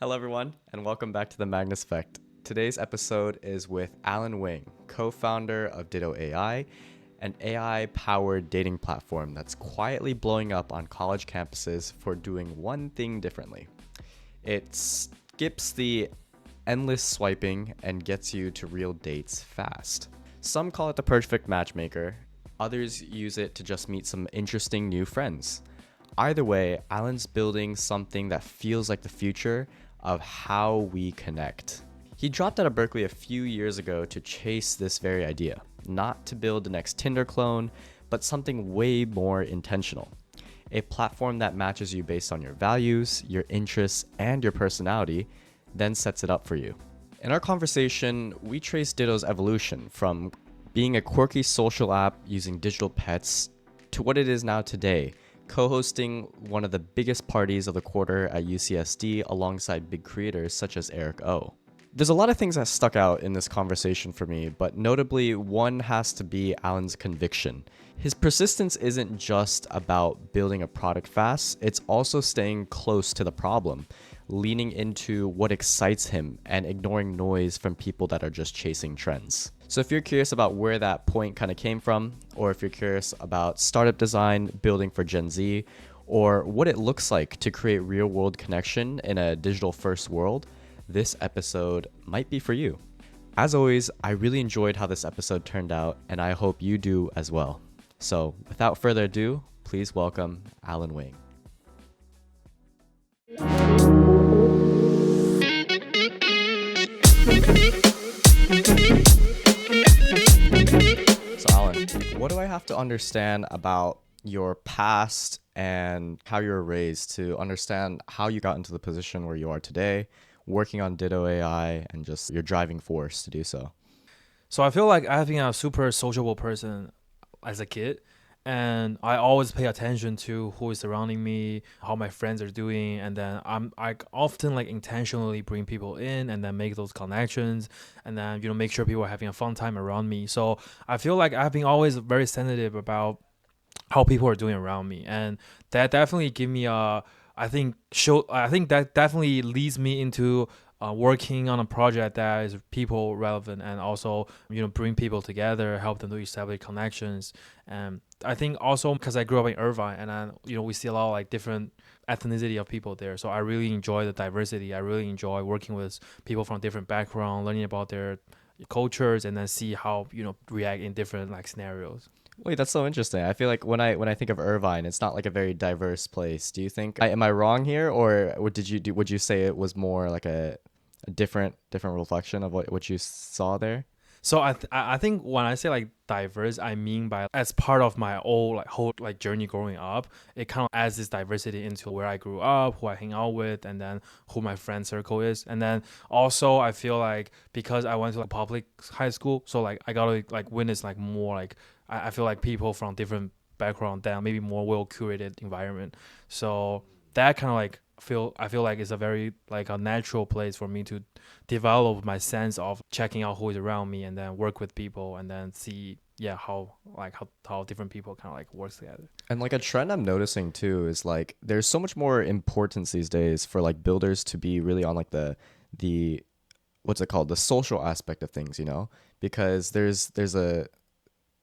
Hello, everyone, and welcome back to the Magnus Effect. Today's episode is with Wang, co-founder of Ditto AI, an AI-powered dating platform that's quietly blowing up on college campuses for doing one thing differently. It skips the endless swiping and gets you to real dates fast. Some call it the perfect matchmaker. Others use it to just meet some interesting new friends. Either way, Alan's building something that feels like the future of how we connect. He dropped out of Berkeley a few years ago to chase this very idea, not to build the next Tinder clone, but something way more intentional. A platform that matches you based on your values, your interests, and your personality, then sets it up for you. In our conversation, we trace Ditto's evolution from being a quirky social app using digital pets to what it is now today, co-hosting one of the biggest parties of the quarter at UCSD alongside big creators such as Eric O. There's a lot of things that stuck out in this conversation for me, but notably one has to be Alan's conviction. His persistence isn't just about building a product fast, it's also staying close to the problem, leaning into what excites him and ignoring noise from people that are just chasing trends. So if you're curious about where that point kind of came from, or if you're curious about startup design, building for Gen Z, or what it looks like to create real-world connection in a digital-first world, this episode might be for you. As always, I really enjoyed how this episode turned out, and I hope you do as well. So without further ado, please welcome Wang. So Alan, what do I have to understand about your past and how you were raised to understand how you got into the position where you are today, working on Ditto AI, and just your driving force to do so? So I feel like I've been a super sociable person as a kid, and I always pay attention to who is surrounding me, how my friends are doing, and then I often like intentionally bring people in and then make those connections, and then make sure people are having a fun time around me. So I feel like I've been always very sensitive about how people are doing around me, and that definitely give me I think that definitely leads me into working on a project that is people relevant and also bring people together, help them to establish connections. And I think also because I grew up in Irvine, and then we see a lot of like different ethnicity of people there, so I really enjoy the diversity. I really enjoy working with people from different backgrounds, learning about their cultures, and then see how react in different like scenarios. Wait, that's so interesting. I feel like when I think of Irvine, it's not like a very diverse place. Do you think am I wrong here, or would you say it was more like a different reflection of what you saw there? So I think when I say like diverse, I mean by as part of my whole journey growing up, it kind of adds this diversity into where I grew up, who I hang out with, and then who my friend circle is. And then also I feel like because I went to like public high school, so like I got to like witness like more like I feel like people from different background that maybe more well curated environment. So that kind of like I feel like it's a very like a natural place for me to develop my sense of checking out who is around me and then work with people and then see how different people kind of like work together. And like a trend I'm noticing too is like there's so much more importance these days for like builders to be really on like the what's it called, the social aspect of things, because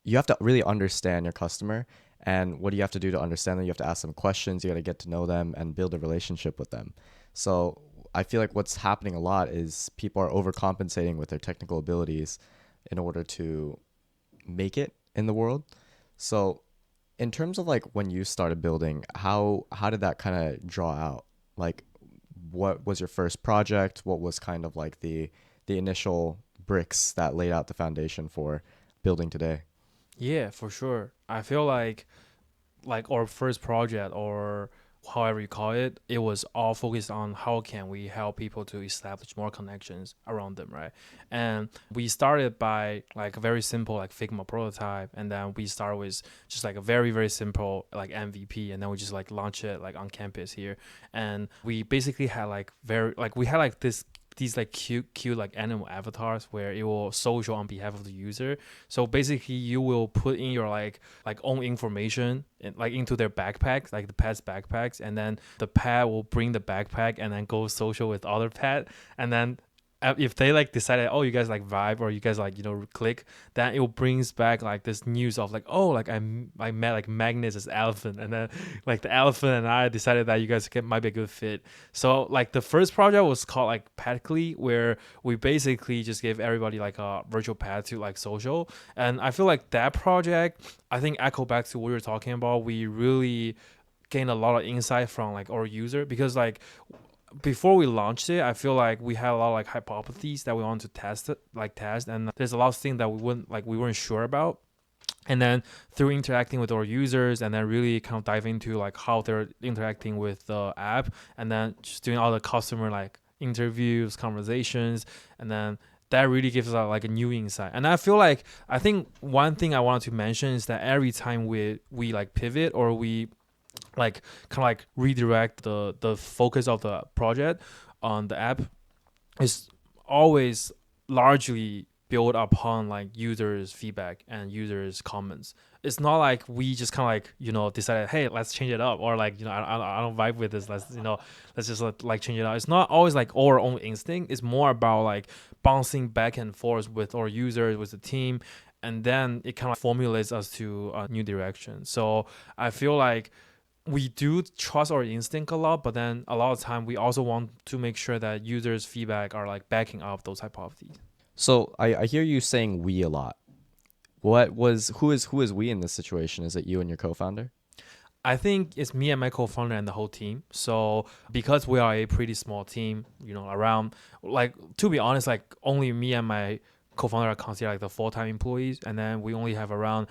you have to really understand your customer. And what do you have to do to understand them? You have to ask them questions. You got to get to know them and build a relationship with them. So I feel like what's happening a lot is people are overcompensating with their technical abilities in order to make it in the world. So in terms of like when you started building, how did that kind of draw out? Like what was your first project? What was kind of like the initial bricks that laid out the foundation for building today? Yeah, for sure. I feel like our first project or however you call it, it was all focused on how can we help people to establish more connections around them, right? And we started by like a very simple like Figma prototype, and then we started with just like a very very simple like MVP, and then we just like launch it like on campus here, and we basically had like we had like this these like cute like animal avatars where it will social on behalf of the user. So basically you will put in your like own information like into their backpacks, like the pet's backpacks, and then the pet will bring the backpack and then go social with other pet. And then if they like decided, oh, you guys like vibe or you guys like, click, then it brings back like this news of like, oh, like I met like Magnus as elephant, and then like the elephant and I decided that you guys might be a good fit. So like the first project was called like Berkeley, where we basically just gave everybody like a virtual pet to like social. And I feel like that project, I think echo back to what we were talking about, we really gained a lot of insight from like our user, because like before we launched it, I feel like we had a lot of like hypotheses that we wanted to test, and there's a lot of things that we weren't sure about. And then through interacting with our users and then really kind of dive into like how they're interacting with the app, and then just doing all the customer like interviews, conversations, and then that really gives us like a new insight. And I think one thing I wanted to mention is that every time we like pivot or we like kind of like redirect the focus of the project on the app, is always largely built upon like users feedback and users comments. It's not like we just kind of like decided, hey, let's change it up, or like I don't vibe with this, let's just like change it out. It's not always like our own instinct. It's more about like bouncing back and forth with our users, with the team, and then it kind of formulates us to a new direction. So I feel like we do trust our instinct a lot, but then a lot of time we also want to make sure that users' feedback are like backing up those hypotheses. So I hear you saying we a lot. Who is we in this situation? Is it you and your co-founder? I think it's me and my co-founder and the whole team. So because we are a pretty small team, around, like, to be honest, like only me and my co-founder are considered like the full-time employees, and then we only have around,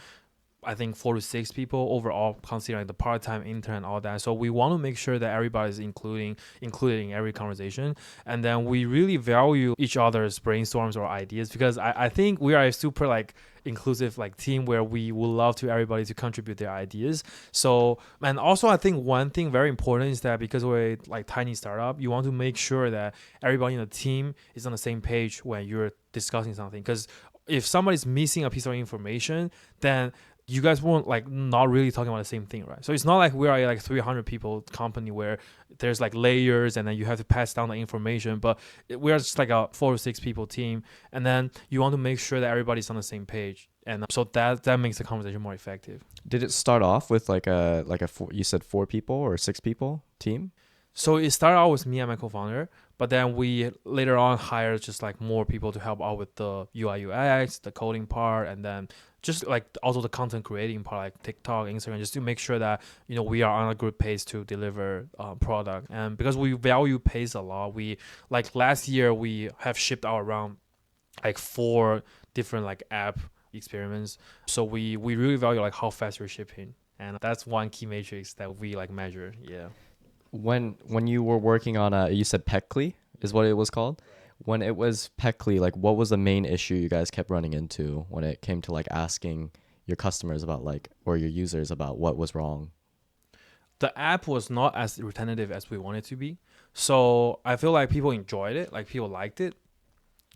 I think, 4 to 6 people overall, considering the part-time intern and all that. So we want to make sure that everybody's included in every conversation. And then we really value each other's brainstorms or ideas, because I think we are a super like inclusive like team where we would love to everybody to contribute their ideas. So, and also I think one thing very important is that because we're like tiny startup, you want to make sure that everybody in the team is on the same page when you're discussing something. Because if somebody's missing a piece of information, then you guys won't like not really talking about the same thing, right? So it's not like we are like 300 people company where there's like layers and then you have to pass down the information, but we are just like a 4 to 6 people team, and then you want to make sure that everybody's on the same page, and so that makes the conversation more effective. Did it start off with like a you said 4 people or 6 people team? So it started out with me and my co-founder, but then we later on hired just like more people to help out with the UI UX, the coding part, and then just like also the content creating part, like TikTok, Instagram, just to make sure that we are on a good pace to deliver product. And because we value pace a lot, we like last year we have shipped out around like 4 different like app experiments. So we really value like how fast we're shipping, and that's one key matrix that we like measure. Yeah. When you were working on you said Berkeley is what it was called. When it was Berkeley, like what was the main issue you guys kept running into when it came to like asking your customers about like, or your users about what was wrong? The app was not as retentive as we wanted it to be. So I feel like people enjoyed it, like people liked it.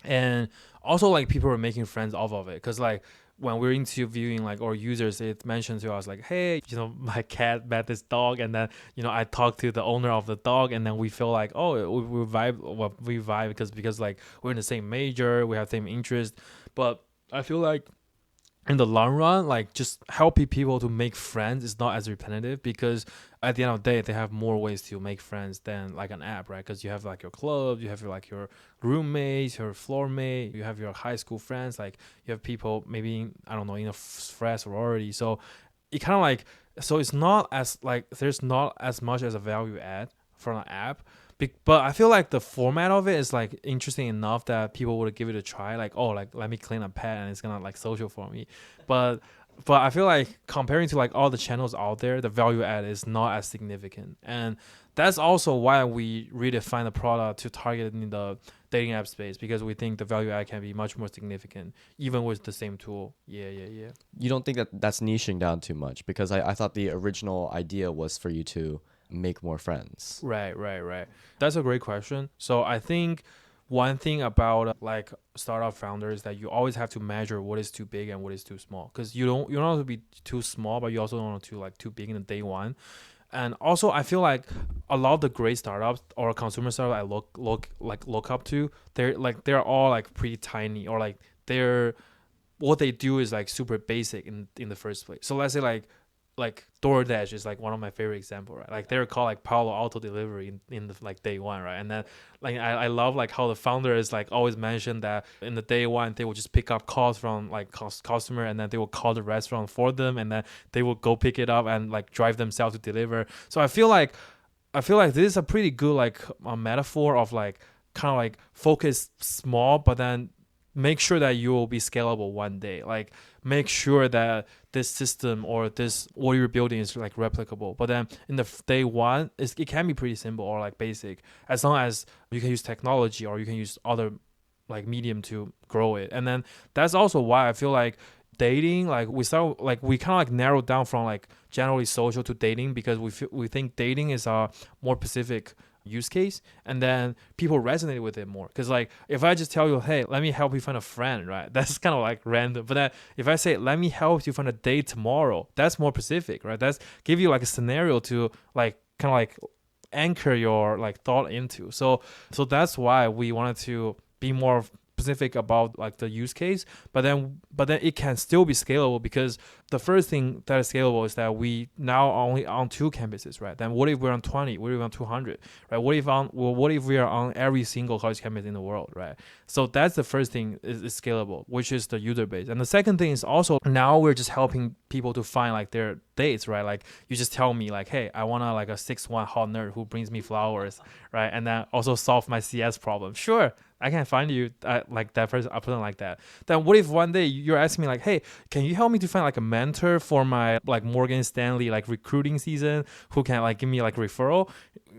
And also like people were making friends off of it. Cause like when we're interviewing like our users, it mentioned to us like, hey, my cat met this dog, and then I talked to the owner of the dog, and then we feel like, oh, we vibe because like we're in the same major, we have same interest. But I feel like in the long run, like just helping people to make friends is not as repetitive, because at the end of the day, they have more ways to make friends than like an app, right? Because you have like your club, you have your roommates, your floor mate, you have your high school friends, like you have people maybe, I don't know, in a frat sorority. So it kind of like, so it's not as like, there's not as much as a value add from an app. But I feel like the format of it is like interesting enough that people would give it a try. Like, oh, like let me clean a pet and it's gonna like social for me. But I feel like comparing to like all the channels out there, the value add is not as significant. And that's also why we redefine the product to target in the dating app space, because we think the value add can be much more significant even with the same tool. Yeah. You don't think that that's niching down too much? Because I thought the original idea was for you to make more friends. Right. That's a great question. So I think one thing about like startup founders that you always have to measure what is too big and what is too small, because you don't want to be too small, but you also don't want to like too big in the day one. And also, I feel like a lot of the great startups or consumer startups I look up to, they're all like pretty tiny, or like they're what they do is like super basic in the first place. So let's say like DoorDash is like one of my favorite example, right? Like they're called like Palo Alto delivery in the like day one, right? And then like I love like how the founder is like always mentioned that in the day one they will just pick up calls from like customer, and then they will call the restaurant for them, and then they will go pick it up and like drive themselves to deliver. So I feel like this is a pretty good like a metaphor of like kind of like focus small, but then make sure that you will be scalable one day. Like make sure that this system or this what you're building is like replicable. But then in the day one, it can be pretty simple or like basic, as long as you can use technology or you can use other like medium to grow it. And then that's also why I feel like dating, like we kind of like narrowed down from like generally social to dating, because we think dating is a more specific use case, and then people resonate with it more. Because like if I just tell you, hey, let me help you find a friend, right, that's kind of like random. But then if I say, let me help you find a date tomorrow, that's more specific, right? That's give you like a scenario to like kind of like anchor your like thought into. So that's why we wanted to be more specific about like the use case, but then it can still be scalable, because the first thing that is scalable is that we now are only on 2 campuses, right? Then what if we're on 20? What if we're on 200? Right? What if we are on every single college campus in the world, right? So that's the first thing is scalable, which is the user base. And the second thing is also now we're just helping people to find like their dates, right? Like you just tell me like, hey, I want to like a 6'1" hot nerd who brings me flowers, right? And then also solve my CS problem. Sure, I can find you like that person, a person like that. Then what if one day you're asking me like, hey, can you help me to find like a mentor for my like Morgan Stanley like recruiting season who can like give me like referral?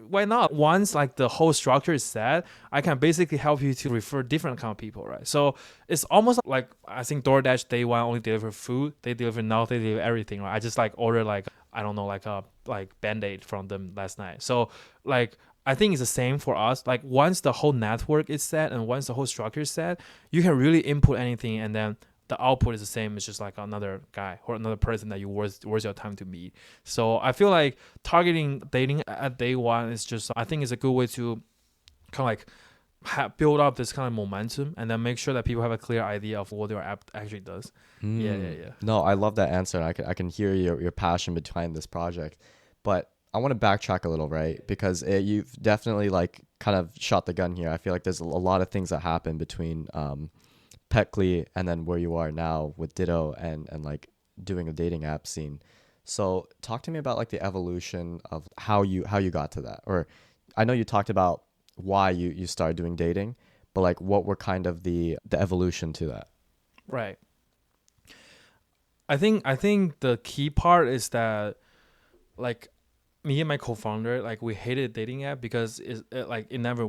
Why not? Once like the whole structure is set, I can basically help you to refer different kind of people, right? So it's almost like I think DoorDash day one only deliver food. They deliver now, they deliver everything, right? I just like order like I don't know like a like Band-Aid from them last night. So like I think it's the same for us. Like once the whole network is set and once the whole structure is set, you can really input anything, and then the output is the same. It's just like another guy or another person that you worth your time to meet. So I feel like targeting dating at day one is just, I think it's a good way to kind of like build up this kind of momentum, and then make sure that people have a clear idea of what your app actually does. Yeah. No, I love that answer. I can hear your passion behind this project, but I want to backtrack a little, right? Because you've definitely like kind of shot the gun here. I feel like there's a lot of things that happen between Berkeley and then where you are now with Ditto and like doing a dating app scene. So talk to me about like the evolution of how you got to that. Or I know you talked about why you started doing dating, but like what were kind of the evolution to that? Right. I think the key part is that like me and my co-founder, like we hated dating app because it never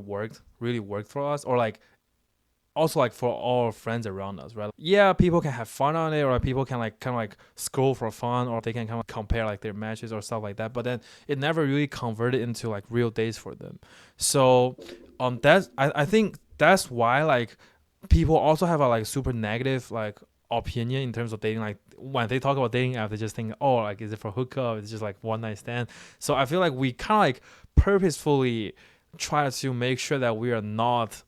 really worked for us, or like also like for all our friends around us, right? Yeah, people can have fun on it, or people can like kind of like scroll for fun, or they can kind of compare like their matches or stuff like that. But then it never really converted into like real dates for them. So that's I think that's why like people also have a like super negative like opinion in terms of dating. Like when they talk about dating app, they just think, oh, like is it for hookup? It's just like one night stand. So I feel like we kind of like purposefully try to make sure that we are not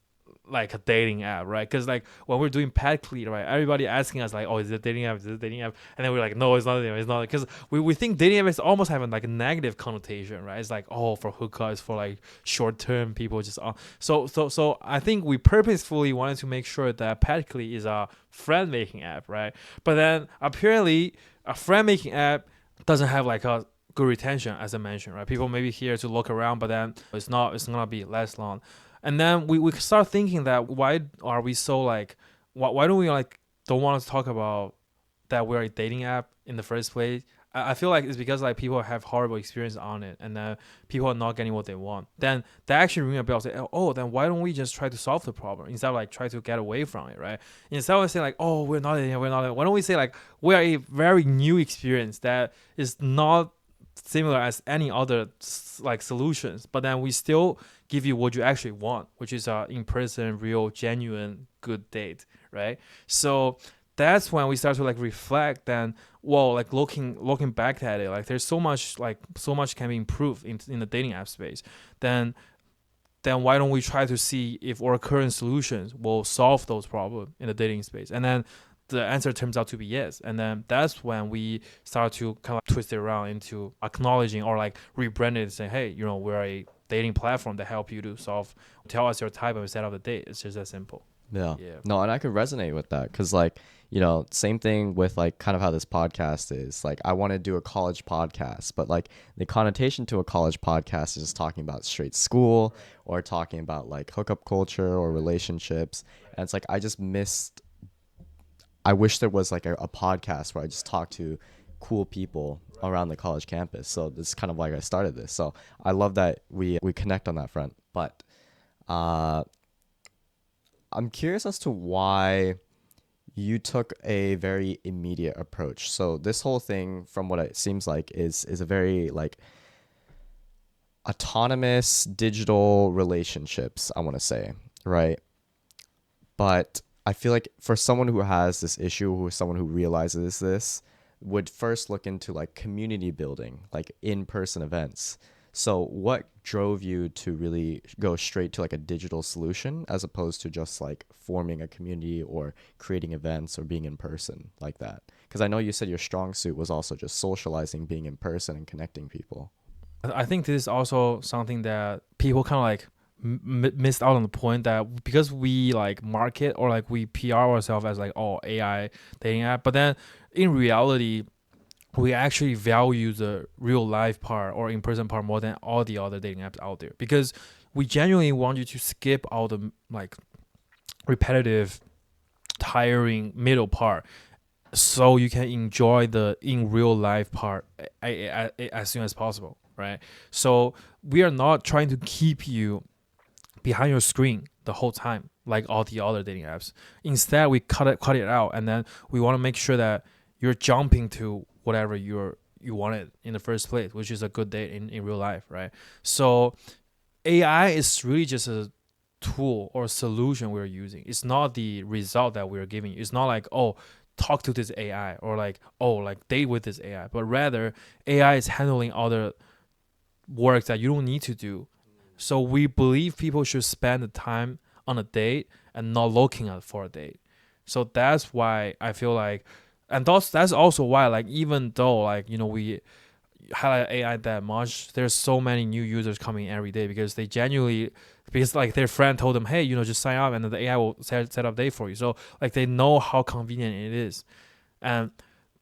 like a dating app, right? Because like when we're doing Berkeley, right, everybody asking us like, oh, is it a dating app? Is it a dating app? And then we're like, no, it's not. It's not, because we think dating app is almost having like a negative connotation, right? It's like, oh, for hookup, it's for like short term people just. So I think we purposefully wanted to make sure that Berkeley is a friend making app, right? But then apparently a friend making app doesn't have like a good retention, as I mentioned, right? People may be here to look around, but then it's gonna be less long. And then we start thinking that why are we so like why don't we like don't want to talk about that we're a dating app in the first place? I feel like it's because like people have horrible experience on it, and then people are not getting what they want. Then that actually ring a bell. Say, oh, then why don't we just try to solve the problem instead of like try to get away from it, right? Instead of saying like, oh, we're not. Why don't we say like we are a very new experience that is not similar as any other like solutions, but then we still give you what you actually want, which is a in-person, real, genuine, good date, right? So that's when we start to like reflect. Then, well, like looking back at it, like there's so much can be improved in the dating app space. Then why don't we try to see if our current solutions will solve those problems in the dating space? And then the answer turns out to be yes. And then that's when we start to kind of twist it around into acknowledging or like rebrand it and say, hey, we're a dating platform that help you to tell us your type and set up the date. It's just that simple. Yeah. No, and I could resonate with that because, like, same thing with like kind of how this podcast is. Like, I want to do a college podcast, but like the connotation to a college podcast is just talking about straight school or talking about like hookup culture or relationships. And it's like, I wish there was like a podcast where I just talk to cool people around the college campus. So this is kind of why I started this. So I love that we connect on that front. But I'm curious as to why you took a very immediate approach. So this whole thing, from what it seems like, is a very like autonomous digital relationships, I want to say, right? But I feel like for someone who has this issue, who is someone who realizes this, would first look into like community building, like in-person events. So what drove you to really go straight to like a digital solution as opposed to just like forming a community or creating events or being in person like that? Because I know you said your strong suit was also just socializing, being in person and connecting people. I think this is also something that people kind of like missed out on the point that because we like market or like we PR ourselves as like AI dating app, but then in reality we actually value the real life part or in-person part more than all the other dating apps out there, because we genuinely want you to skip all the like repetitive, tiring middle part so you can enjoy the in real life part as soon as possible, right? So we are not trying to keep you behind your screen the whole time like all the other dating apps. Instead, we cut it out, and then we want to make sure that you're jumping to whatever you wanted in the first place, which is a good date in real life, right? So AI is really just a tool or a solution we're using. It's not the result that we're giving you. It's not like, oh, talk to this AI or like, oh, like date with this AI, but rather AI is handling other work that you don't need to do. So we believe people should spend the time on a date and not looking for a date. So that's why I feel like, and that's also why, like, even though like we highlight AI that much, there's so many new users coming every day because like their friend told them, hey, just sign up and then the AI will set up date for you. So like they know how convenient it is, and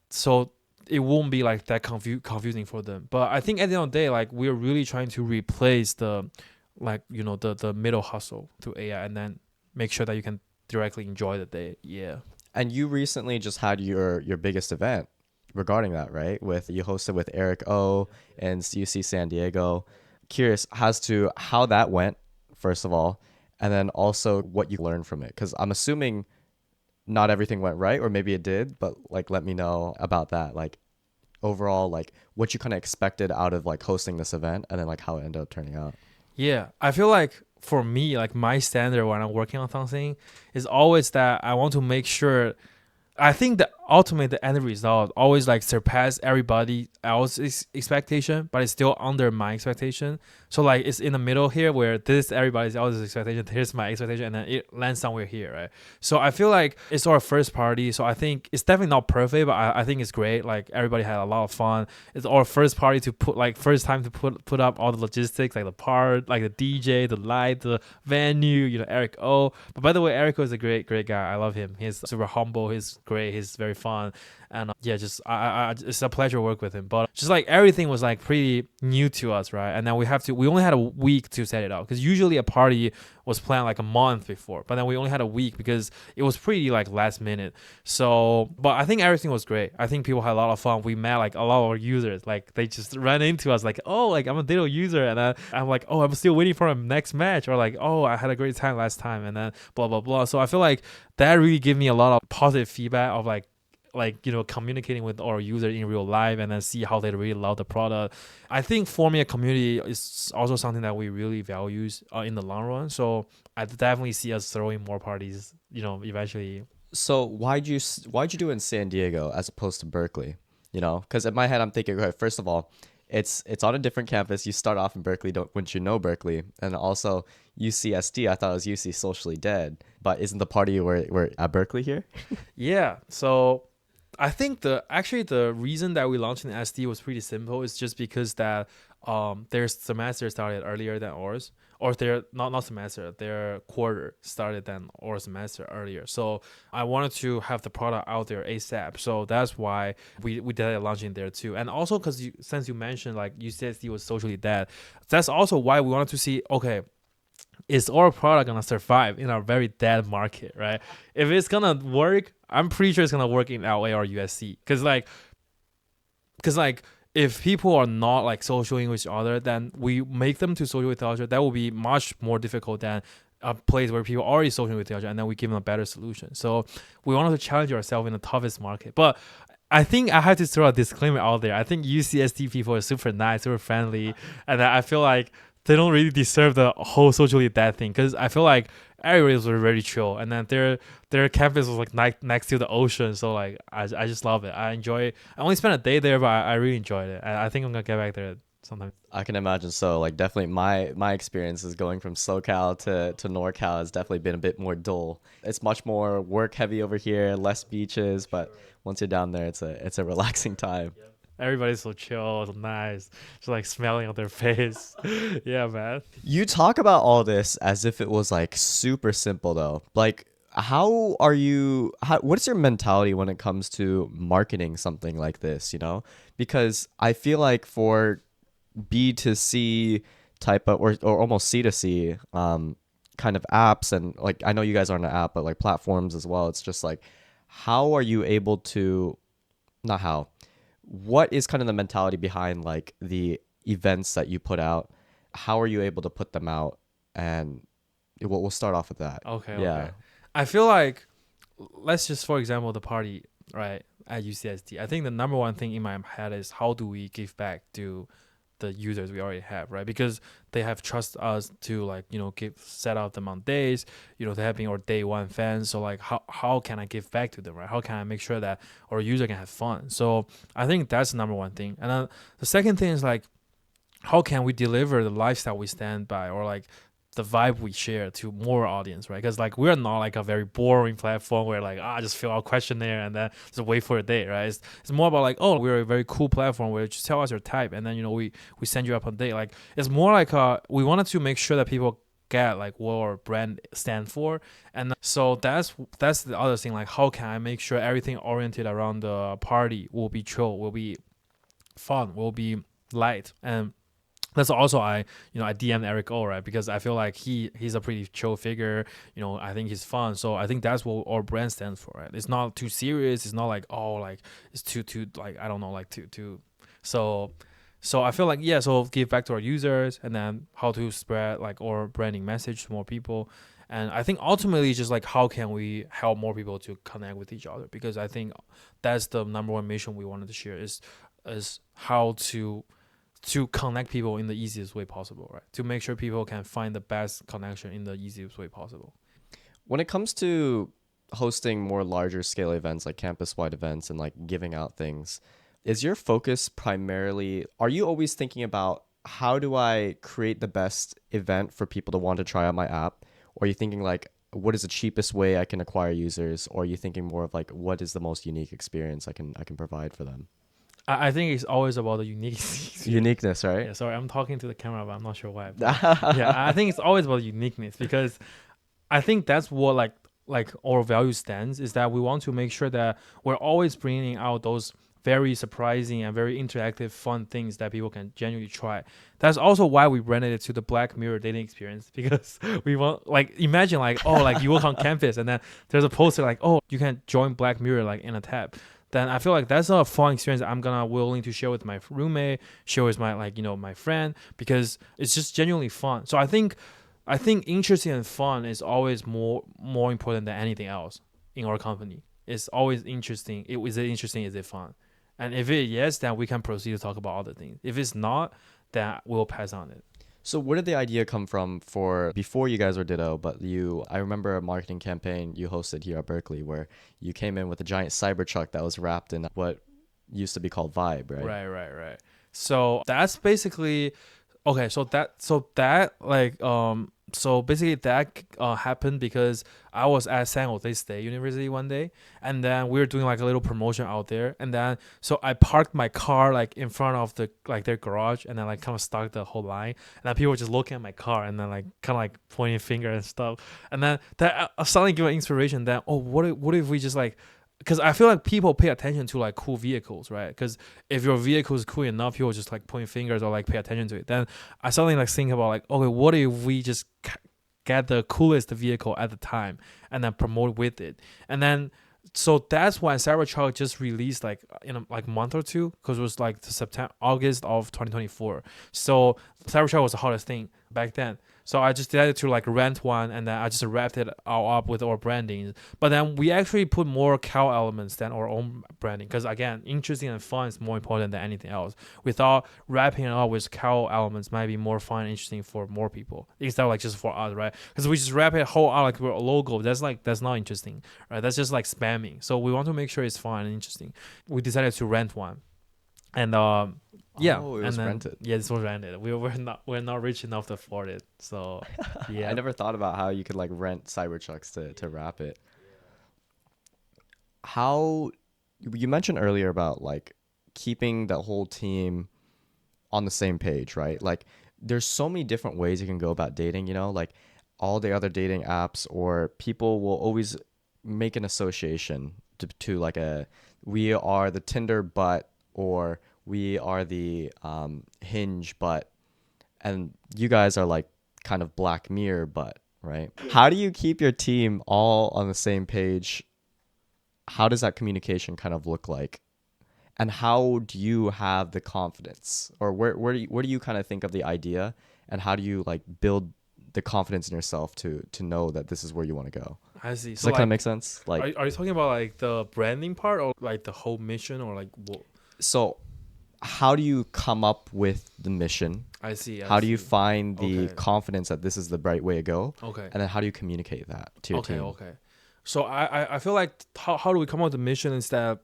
so it won't be like that confusing for them. But I think at the end of the day, like we're really trying to replace the like the middle hustle to AI and then make sure that you can directly enjoy the day. Yeah. And you recently just had your biggest event regarding that, right? You hosted with Eric O and UC San Diego. Curious as to how that went, first of all, and then also what you learned from it. Because I'm assuming not everything went right, or maybe it did, but like let me know about that. Like overall, like what you kind of expected out of like hosting this event, and then like how it ended up turning out. Yeah, I feel like for me, like my standard when I'm working on something is always that I want to make sure. I think the ultimate the end result always like surpass everybody else's expectation, but it's still under my expectation. So like it's in the middle here where this everybody else's expectation, here's my expectation, and then it lands somewhere here, right? So I feel like it's our first party. So I think it's definitely not perfect, but I think it's great. Like everybody had a lot of fun. It's our first party to first time to put up all the logistics, like the part, like the DJ, the light, the venue, Eric O. But by the way, Eric O is a great guy. I love him. He's super humble. He's great. He's very fun. And just I it's a pleasure to work with him. But just like everything was like pretty new to us, right? And then we only had a week to set it out, because usually a party was planned like a month before, but then we only had a week because it was pretty like last minute. So but I think everything was great. I think people had a lot of fun. We met like a lot of our users, like they just ran into us like, oh, like I'm a Ditto user, and I'm like, oh, I'm still waiting for a next match, or like, oh, I had a great time last time, and then blah blah blah. So I feel like that really gave me a lot of positive feedback of like like communicating with our user in real life and then see how they really love the product. I think forming a community is also something that we really value in the long run. So I definitely see us throwing more parties, eventually. So why'd you do it in San Diego as opposed to Berkeley? Because in my head I'm thinking, okay, first of all, it's on a different campus. You start off in Berkeley, wouldn't you know Berkeley? And also UCSD, I thought it was UC Socially Dead, but isn't the party we're at Berkeley here? Yeah. So I think the reason that we launched in SD was pretty simple. It's just because that their semester started earlier than ours, or their not semester, their quarter started than our semester earlier. So I wanted to have the product out there ASAP. So that's why we did a launching there too. And also because since you mentioned like UCSD was socially dead, that's also why we wanted to see, okay, is our product gonna survive in a very dead market, right? If it's gonna work, I'm pretty sure it's gonna work in LA or USC. Cause like if people are not like socializing with each other, then we make them to social with each other. That will be much more difficult than a place where people are already socializing with each other, and then we give them a better solution. So we wanted to challenge ourselves in the toughest market. But I think I have to throw a disclaimer out there. I think UCSD people are super nice, super friendly, and I feel like they don't really deserve the whole socially dead thing, because I feel like everybody was very chill, and then their campus was like next to the ocean, so like I just love it. I enjoy it. I only spent a day there, but I really enjoyed it, and I think I'm gonna get back there sometime. I can imagine. So like definitely my experience is going from SoCal to NorCal has definitely been a bit more dull. It's much more work heavy over here, less beaches, but once you're down there, it's a relaxing time. Everybody's so chill, so nice, just like smelling on their face. Yeah, man. You talk about all this as if it was like super simple though. Like what's your mentality when it comes to marketing something like this, Because I feel like for B to C type of or almost C to C kind of apps, and like I know you guys aren't an app, but like platforms as well, it's just like how are you able to not how what is kind of the mentality behind like the events that you put out? How are you able to put them out? And we'll start off with that. Okay. Yeah. Okay. I feel like, let's just, for example, the party, right, at UCSD. I think the number one thing in my head is how do we give back to the users we already have, right? Because they have trust us to like, set out them on days, they have been our day one fans. So like how can I give back to them, right? How can I make sure that our user can have fun? So I think that's the number one thing. And then the second thing is like, how can we deliver the lifestyle we stand by, or like the vibe we share to more audience, right? Because like we're not like a very boring platform where like just fill out questionnaire and then just wait for a day, right? It's more about like, oh, we're a very cool platform where just tell us your type and then we send you up on a date. Like it's more like we wanted to make sure that people get like what our brand stand for. And so that's the other thing, like how can I make sure everything oriented around the party will be chill, will be fun, will be light. And that's also I DM'd Eric O, right? Because I feel like he's a pretty chill figure. I think he's fun. So I think that's what our brand stands for, right? It's not too serious. It's not like, oh, like it's too like, I don't know, like too. So I feel like, yeah, so give back to our users, and then how to spread like our branding message to more people. And I think ultimately just like how can we help more people to connect with each other, because I think that's the number one mission we wanted to share is how to connect people in the easiest way possible, right? To make sure people can find the best connection in the easiest way possible. When it comes to hosting more larger scale events like campus-wide events and like giving out things, is your focus primarily, are you always thinking about how do I create the best event for people to want to try out my app? Or are you thinking like, what is the cheapest way I can acquire users? Or are you thinking more of like, what is the most unique experience I can provide for them? I think it's always about the uniqueness, right? Yeah, sorry, I'm talking to the camera, but I'm not sure why. Yeah, I think it's always about uniqueness, because I think that's what like our value stands, is that we want to make sure that we're always bringing out those very surprising and very interactive, fun things that people can genuinely try. That's also why we branded it to the Black Mirror dating experience, because we want, like, imagine like, oh, like you work on campus and then there's a poster like, oh, you can join Black Mirror like in a tab. Then I feel like that's a fun experience I'm gonna willing to share with my roommate, share with my my friend, because it's just genuinely fun. So I think interesting and fun is always more important than anything else in our company. It's always interesting. Is it interesting? Is it fun? And if it yes, then we can proceed to talk about other things. If it's not, then we'll pass on it. So where did the idea come from for before you guys were Ditto, but I remember a marketing campaign you hosted here at Berkeley where you came in with a giant Cybertruck that was wrapped in what used to be called Vibe, right? Right. So that's basically okay. So basically that happened because I was at San Jose State University one day, and then we were doing like a little promotion out there, and then so I parked my car like in front of their garage, and then like kind of stuck the whole line, and then people were just looking at my car, and then like kind of like pointing finger and stuff, and then that suddenly gave me inspiration that what if we just like, because I feel like people pay attention to like cool vehicles, right? Because if your vehicle is cool enough, people just like point fingers or like pay attention to it. Then I suddenly like think about like, okay, what if we just get the coolest vehicle at the time and then promote with it? And then so that's when Cybertruck just released like in a month or two, because it was like August of 2024. So Cybertruck was the hottest thing back then. So I just decided to like rent one, and then I just wrapped it all up with our branding. But then we actually put more cow elements than our own branding, because again, interesting and fun is more important than anything else. We thought wrapping it up with cow elements might be more fun and interesting for more people instead of like just for us, right? Because we just wrap it whole out like we're a logo. That's not interesting, right? That's just like spamming. So we want to make sure it's fun and interesting. We decided to rent one, and yeah, Oh, it and was then, rented. yeah, this was rented. We're not rich enough to afford it. So yeah. I never thought about how you could like rent Cybertrucks to wrap it. How you mentioned earlier about like keeping the whole team on the same page, right? Like there's so many different ways you can go about dating, like all the other dating apps, or people will always make an association to like we are the Tinder butt, or we are the Hinge butt, and you guys are like kind of Black Mirror butt, right? How do you keep your team all on the same page? How does that communication kind of look like? And how do you have the confidence, or where do you kind of think of the idea, and how do you like build the confidence in yourself to know that this is where you want to go? I see. Does So that like, kind of make sense? Like, are you talking about like the branding part, or like the whole mission, or like what? so how do you come up with the mission? I see. How do you find the Okay. confidence that this is the right way to go? Okay. And then how do you communicate that to your team? Okay. So I feel like how do we come up with the mission is that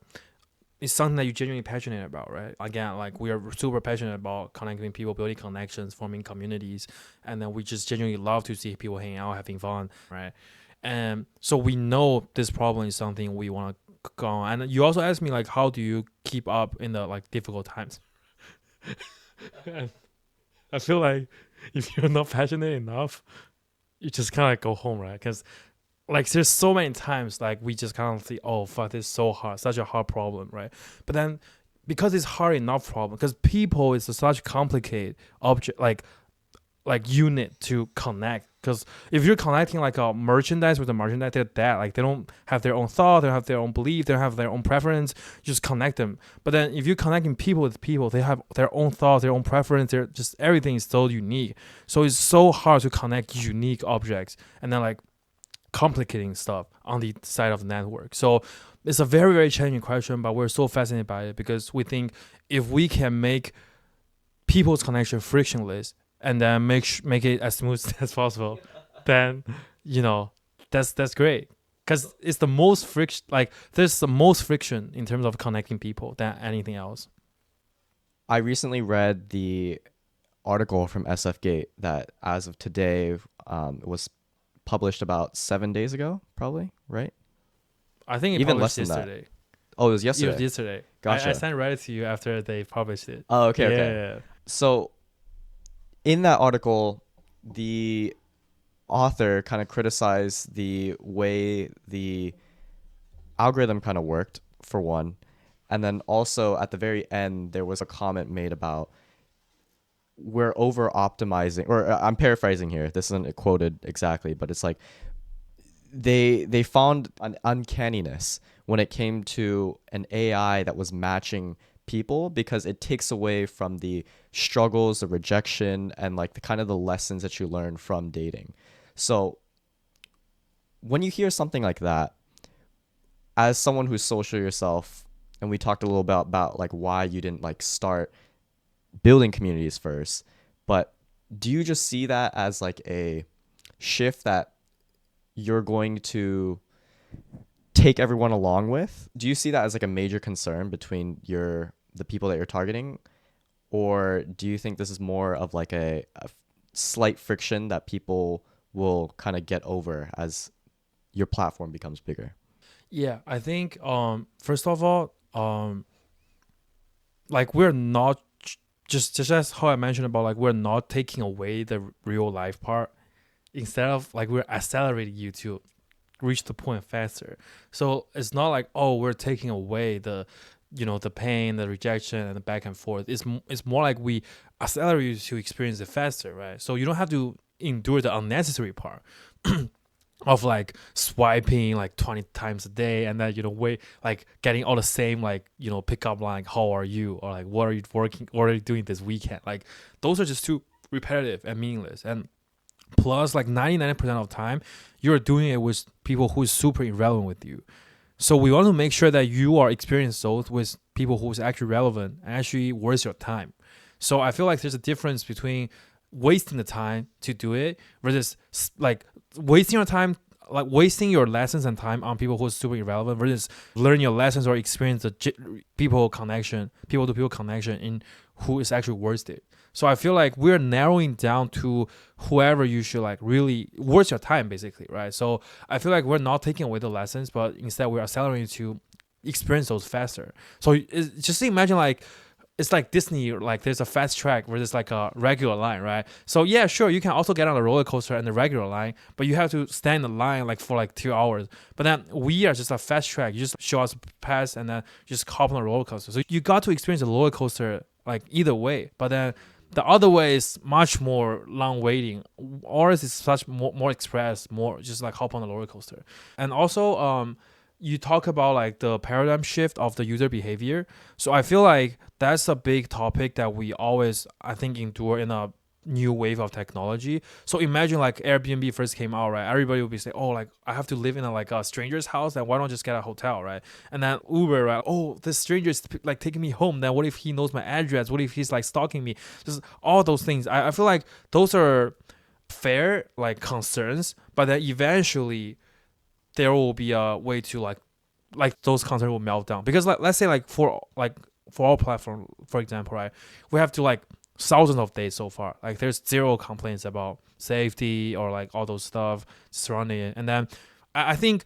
it's something that you're genuinely passionate about, right? Again, like we are super passionate about connecting people, building connections, forming communities, and then we just genuinely love to see people hanging out, having fun, right? And so we know this problem is something we want to go on. And you also asked me like, how do you keep up in the like difficult times? And I feel like if you're not passionate enough, you just kind of like go home, right? Because like there's so many times like we just kind of think, oh fuck, this is so hard, such a hard problem, right? But then because it's hard enough problem, because people is a such complicated object, like unit to connect. Because if you're connecting like a merchandise with a merchandise, they're that like they don't have their own thought, they don't have their own belief, they don't have their own preference. You just connect them. But then if you're connecting people with people, they have their own thoughts, their own preference. They're just everything is so unique. So it's so hard to connect unique objects, and then like complicating stuff on the side of the network. So it's a very, very challenging question, but we're so fascinated by it because we think if we can make people's connection frictionless and then make it as smooth as possible, then that's great. Because it's the most friction, like there's the most friction in terms of connecting people than anything else. I recently read the article from SF Gate that as of today was published about 7 days ago, probably, right? I think it Even published less than that. yesterday. Oh, it was yesterday. It was yesterday. Gotcha. I sent it to you after they published it. Oh, okay, Yeah, okay. yeah. So in that article, the author kind of criticized the way the algorithm kind of worked, for one. And then also at the very end, there was a comment made about we're over optimizing, or I'm paraphrasing here. This isn't quoted exactly, but it's like they found an uncanniness when it came to an AI that was matching people, because it takes away from the struggles, the rejection, and like the kind of the lessons that you learn from dating. So when you hear something like that, as someone who's social yourself, and we talked a little about like why you didn't like start building communities first, but do you just see that as like a shift that you're going to take everyone along with? Do you see that as like a major concern between the people that you're targeting, or do you think this is more of like a slight friction that people will kind of get over as your platform becomes bigger? Yeah, I think first of all, like we're not just as how I mentioned about like we're not taking away the real life part. Instead of like we're accelerating you to reach the point faster. So it's not like, oh, we're taking away the the pain, the rejection, and the back and forth. It's more like we accelerate you to experience it faster, right? So you don't have to endure the unnecessary part of like swiping like 20 times a day, and then wait, like getting all the same like pickup line, how are you, or like what are you doing this weekend. Like those are just too repetitive and meaningless. And plus, like 99% of the time you're doing it with people who is super irrelevant with you. So we want to make sure that you are experiencing those with people who is actually relevant and actually worth your time. So I feel like there's a difference between wasting the time to do it versus like wasting your time, like wasting your lessons and time on people who are super irrelevant versus learn your lessons or experience the people to people connection in who is actually worth it. So I feel like we're narrowing down to whoever you should like really worth your time, basically, right? So I feel like we're not taking away the lessons, but instead we're accelerating to experience those faster. So just imagine like it's like Disney, like there's a fast track where there's like a regular line, right? So yeah, sure, you can also get on the roller coaster and the regular line, but you have to stand in the line like for like 2 hours. But then we are just a fast track. You just show us pass and then just hop on the roller coaster. So you got to experience the roller coaster like either way. But then the other way is much more long waiting. Ours is such more express, more just like hop on the roller coaster. And also, you talk about like the paradigm shift of the user behavior. So I feel like that's a big topic that we always, I think, endure in a new wave of technology. So imagine like Airbnb first came out, right? Everybody would be saying, oh, like I have to live in a stranger's house, then why don't I just get a hotel, right? And then Uber, right? Oh, this stranger is like taking me home, then what if he knows my address? What if he's like stalking me? Just all those things. I feel like those are fair like concerns, but then eventually there will be a way to like those concerns will melt down. Because like let's say like for our platform, for example, right, we have to like thousands of days so far. Like there's zero complaints about safety or like all those stuff surrounding it. And then I think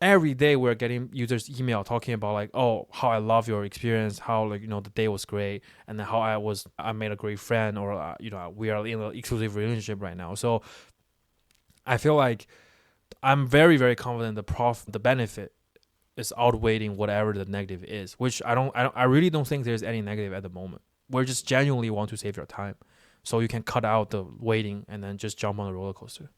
every day we're getting users email talking about like, oh, how I love your experience, how like the day was great, and then how I made a great friend, or we are in an exclusive relationship right now. So I feel like I'm very very confident the benefit is outweighing whatever the negative is, which I really don't think there's any negative at the moment. We're just genuinely want to save your time, so you can cut out the waiting and then just jump on the roller coaster.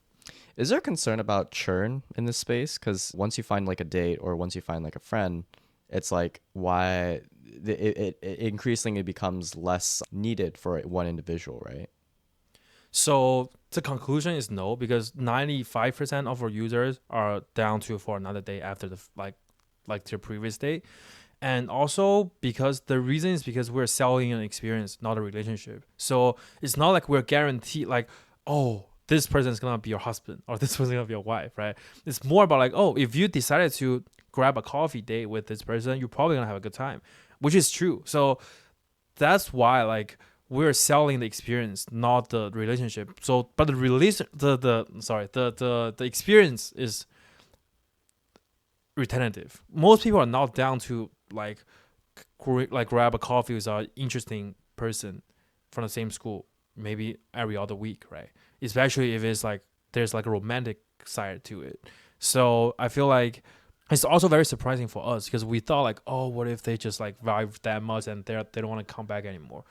Is there a concern about churn in this space? Because once you find like a date or once you find like a friend, it's like why it increasingly becomes less needed for one individual, right? So the conclusion is no, because 95% of our users are down to for another day after the like their previous date. And also because the reason is because we're selling an experience, not a relationship. So it's not like we're guaranteed like, oh, this person is gonna be your husband or this person is gonna be your wife, right? It's more about like, oh, if you decided to grab a coffee date with this person, you're probably gonna have a good time, which is true. So that's why like we're selling the experience, not the relationship. So but the relation the experience is retentive. Most people are not down to like grab a coffee with an interesting person from the same school maybe every other week, right? Especially if it's like there's like a romantic side to it. So I feel like it's also very surprising for us because we thought like, oh, what if they just like vibe that much and they don't want to come back anymore.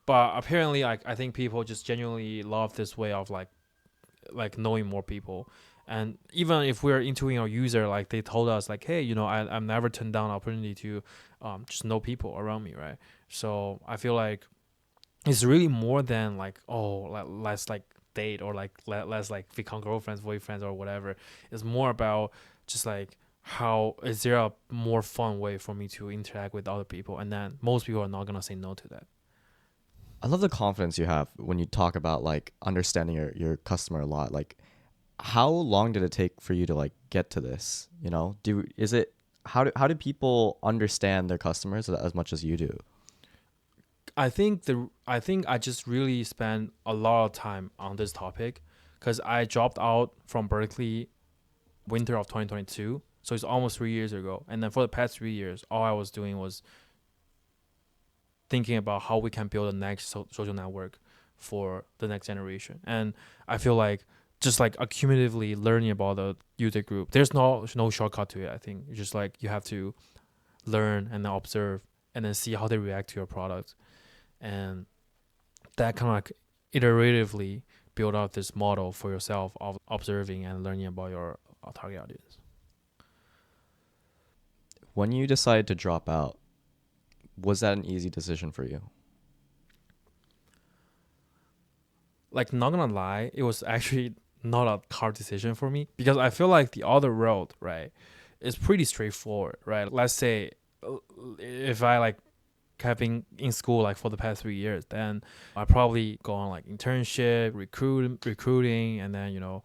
But apparently like I think people just genuinely love this way of like knowing more people. And even if we're interviewing our user, like they told us like, hey, I'm never turned down an opportunity to just know people around me, right? So I feel like it's really more than like, oh, let's like date or like let's like become girlfriends, boyfriends or whatever. It's more about just like how is there a more fun way for me to interact with other people, and then most people are not gonna say no to that. I love the confidence you have when you talk about like understanding your customer a lot. Like, how long did it take for you to like get to this? You know, how do people understand their customers as much as you do? I think I just really spent a lot of time on this topic because I dropped out from Berkeley winter of 2022, so it's almost 3 years ago. And then for the past 3 years, all I was doing was thinking about how we can build a next social network for the next generation. And I feel like just like accumulatively learning about the user group, there's no shortcut to it. I think it's just like you have to learn and then observe and then see how they react to your product, and that kind of like iteratively build out this model for yourself of observing and learning about your target audience. When you decided to drop out, was that an easy decision for you? Like, not gonna lie, it was actually not a hard decision for me because I feel like the other road, right, is pretty straightforward, right? Let's say if I like have been in school like for the past 3 years, then I probably go on like internship, recruiting, and then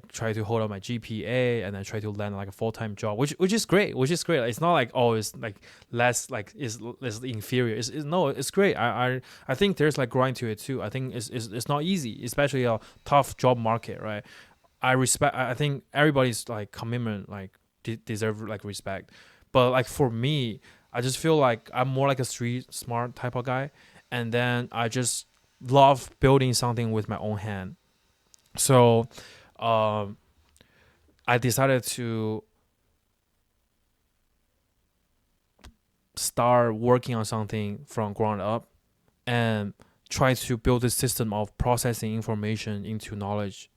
try to hold up my GPA, and then try to land like a full-time job, which is great, It's not like, oh, it's like less, like is inferior. It's no, it's great. I think there's like grind to it too. I think it's not easy, especially a tough job market, right? I think everybody's like commitment like deserve like respect, but like for me, I just feel like I'm more like a street smart type of guy. And then I just love building something with my own hand. So I decided to start working on something from ground up and try to build a system of processing information into knowledge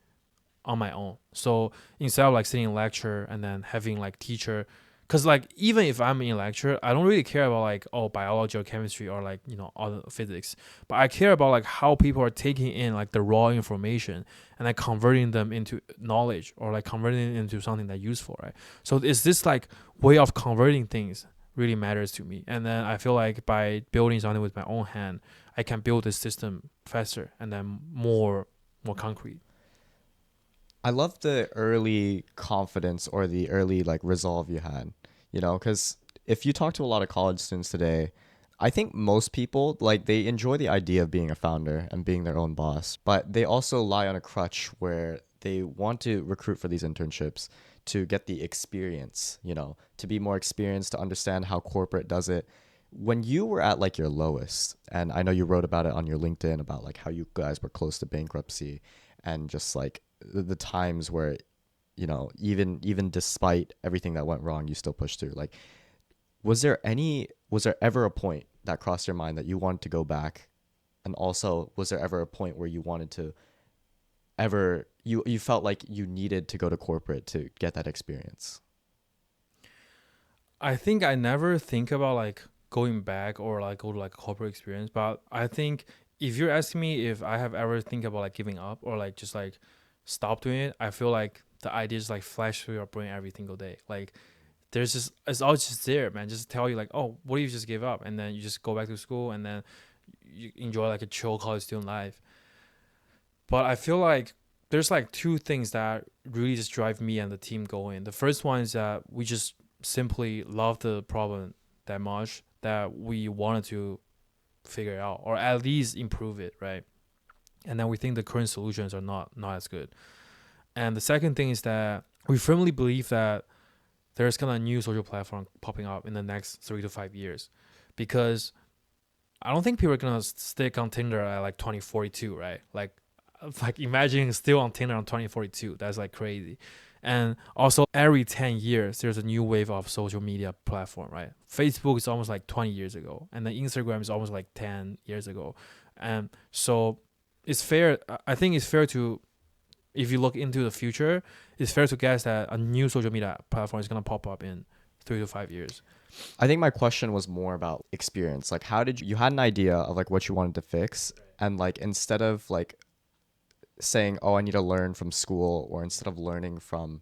on my own. So instead of like sitting in lecture and then having like teacher, because like even if I'm in lecture, I don't really care about like, oh, biology or chemistry or like other physics, but I care about like how people are taking in like the raw information and like converting them into knowledge or like converting it into something that's useful, right? So is this like way of converting things really matters to me, and then I feel like by building something with my own hand, I can build this system faster and then more concrete. I love the early confidence or the early like resolve you had, because if you talk to a lot of college students today, I think most people like they enjoy the idea of being a founder and being their own boss, but they also lie on a crutch where they want to recruit for these internships to get the experience, to be more experienced, to understand how corporate does it. When you were at like your lowest, and I know you wrote about it on your LinkedIn about like how you guys were close to bankruptcy and just like the times where even despite everything that went wrong, you still pushed through. Like, was there ever a point that crossed your mind that you wanted to go back, and also was there ever a point where you wanted to you felt like you needed to go to corporate to get that experience? I think I never think about like going back or like go to like corporate experience, but I think if you're asking me if I have ever think about like giving up or like just like stop doing it, I feel like the ideas like flash through your brain every single day. Like there's just, it's all just there, man. Just tell you like, oh, what if you just give up, and then you just go back to school and then you enjoy like a chill college student life. But I feel like there's like two things that really just drive me and the team going. The first one is that we just simply love the problem that much that we wanted to figure it out or at least improve it, right? And then we think the current solutions are not as good. And the second thing is that we firmly believe that there's kind of a new social platform popping up in the next 3 to 5 years, because I don't think people are gonna stick on Tinder at like 2042, right? Like imagine still on Tinder on 2042. That's like crazy. And also every 10 years there's a new wave of social media platform, right? Facebook is almost like 20 years ago, and then Instagram is almost like 10 years ago. And so it's fair, I think it's fair to, if you look into the future, it's fair to guess that a new social media platform is going to pop up in 3 to 5 years. I think my question was more about experience. Like, how did you had an idea of like what you wanted to fix, and like instead of like saying, oh, I need to learn from school, or instead of learning from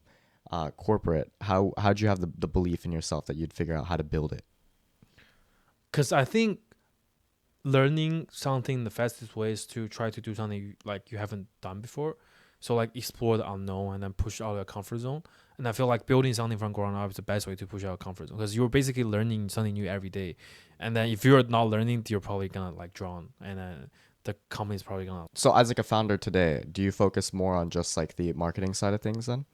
corporate, how'd you have the belief in yourself that you'd figure out how to build it? Because I think learning something the fastest way is to try to do something like you haven't done before. So like explore the unknown and then push out your comfort zone. And I feel like building something from ground up is the best way to push out your comfort zone because you're basically learning something new every day. And then if you're not learning, you're probably gonna like drown, and then the company's probably gonna. So as like a founder today, do you focus more on just like the marketing side of things then?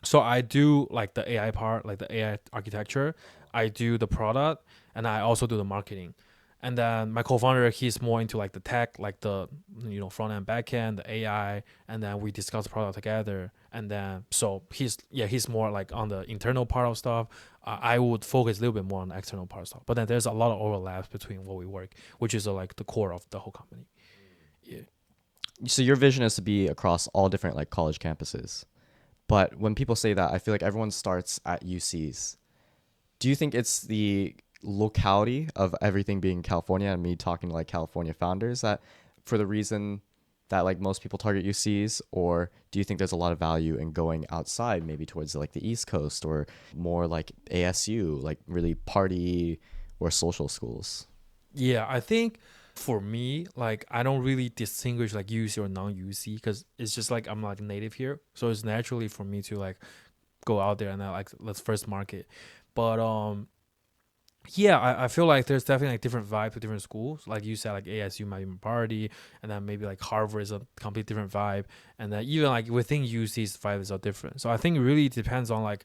So I do like the AI part, like the AI architecture. I do the product, and I also do the marketing. And then my co-founder, he's more into like the tech, like the front end, back end, the AI, and then we discuss the product together. And then so he's more like on the internal part of stuff. I would focus a little bit more on the external part of stuff. But then there's a lot of overlaps between what we work, which is like the core of the whole company. Yeah. So your vision is to be across all different like college campuses. But when people say that, I feel like everyone starts at UCs. Do you think it's the locality of everything being California and me talking to like California founders that for the reason that like most people target UCs, or do you think there's a lot of value in going outside, maybe towards like the East Coast or more like ASU, like really party or social schools? Yeah, I think for me, like I don't really distinguish like UC or non-UC because it's just like I'm like native here, so it's naturally for me to like go out there and like let's first market. But yeah, I feel like there's definitely like different vibe to different schools. Like you said, like ASU might be more party, and then maybe like Harvard is a complete different vibe, and then even like within UC's vibes are different. So I think it really depends on like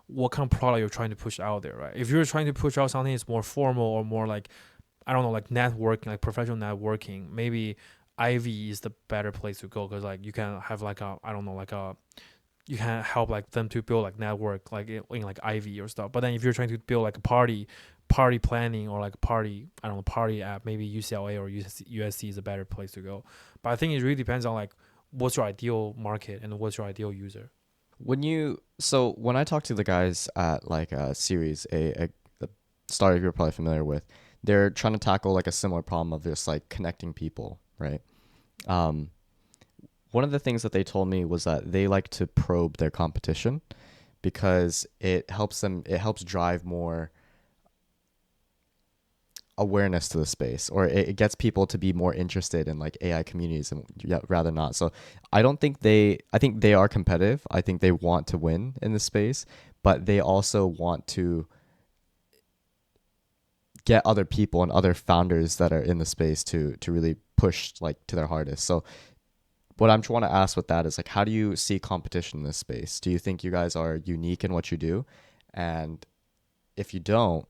what kind of product you're trying to push out there, right? If you're trying to push out something that's more formal or more like I don't know, like networking, like professional networking, maybe Ivy is the better place to go because like you can have like a I don't know like a you can help like them to build like network like in like Ivy or stuff. But then if you're trying to build like a party planning or like a party I don't know party app, maybe UCLA or USC is a better place to go. But I think it really depends on like what's your ideal market and what's your ideal user. When I talk to the guys at like Series A, the startup you're probably familiar with, they're trying to tackle like a similar problem of just like connecting people, right? Um, One of the things that they told me was that they like to probe their competition because it helps drive more awareness to the space, or it gets people to be more interested in like AI communities and rather not. So I think they are competitive. I think they want to win in the space, but they also want to get other people and other founders that are in the space to really push like to their hardest. So what I'm trying to ask with that is like, how do you see competition in this space? Do you think you guys are unique in what you do? And if you don't,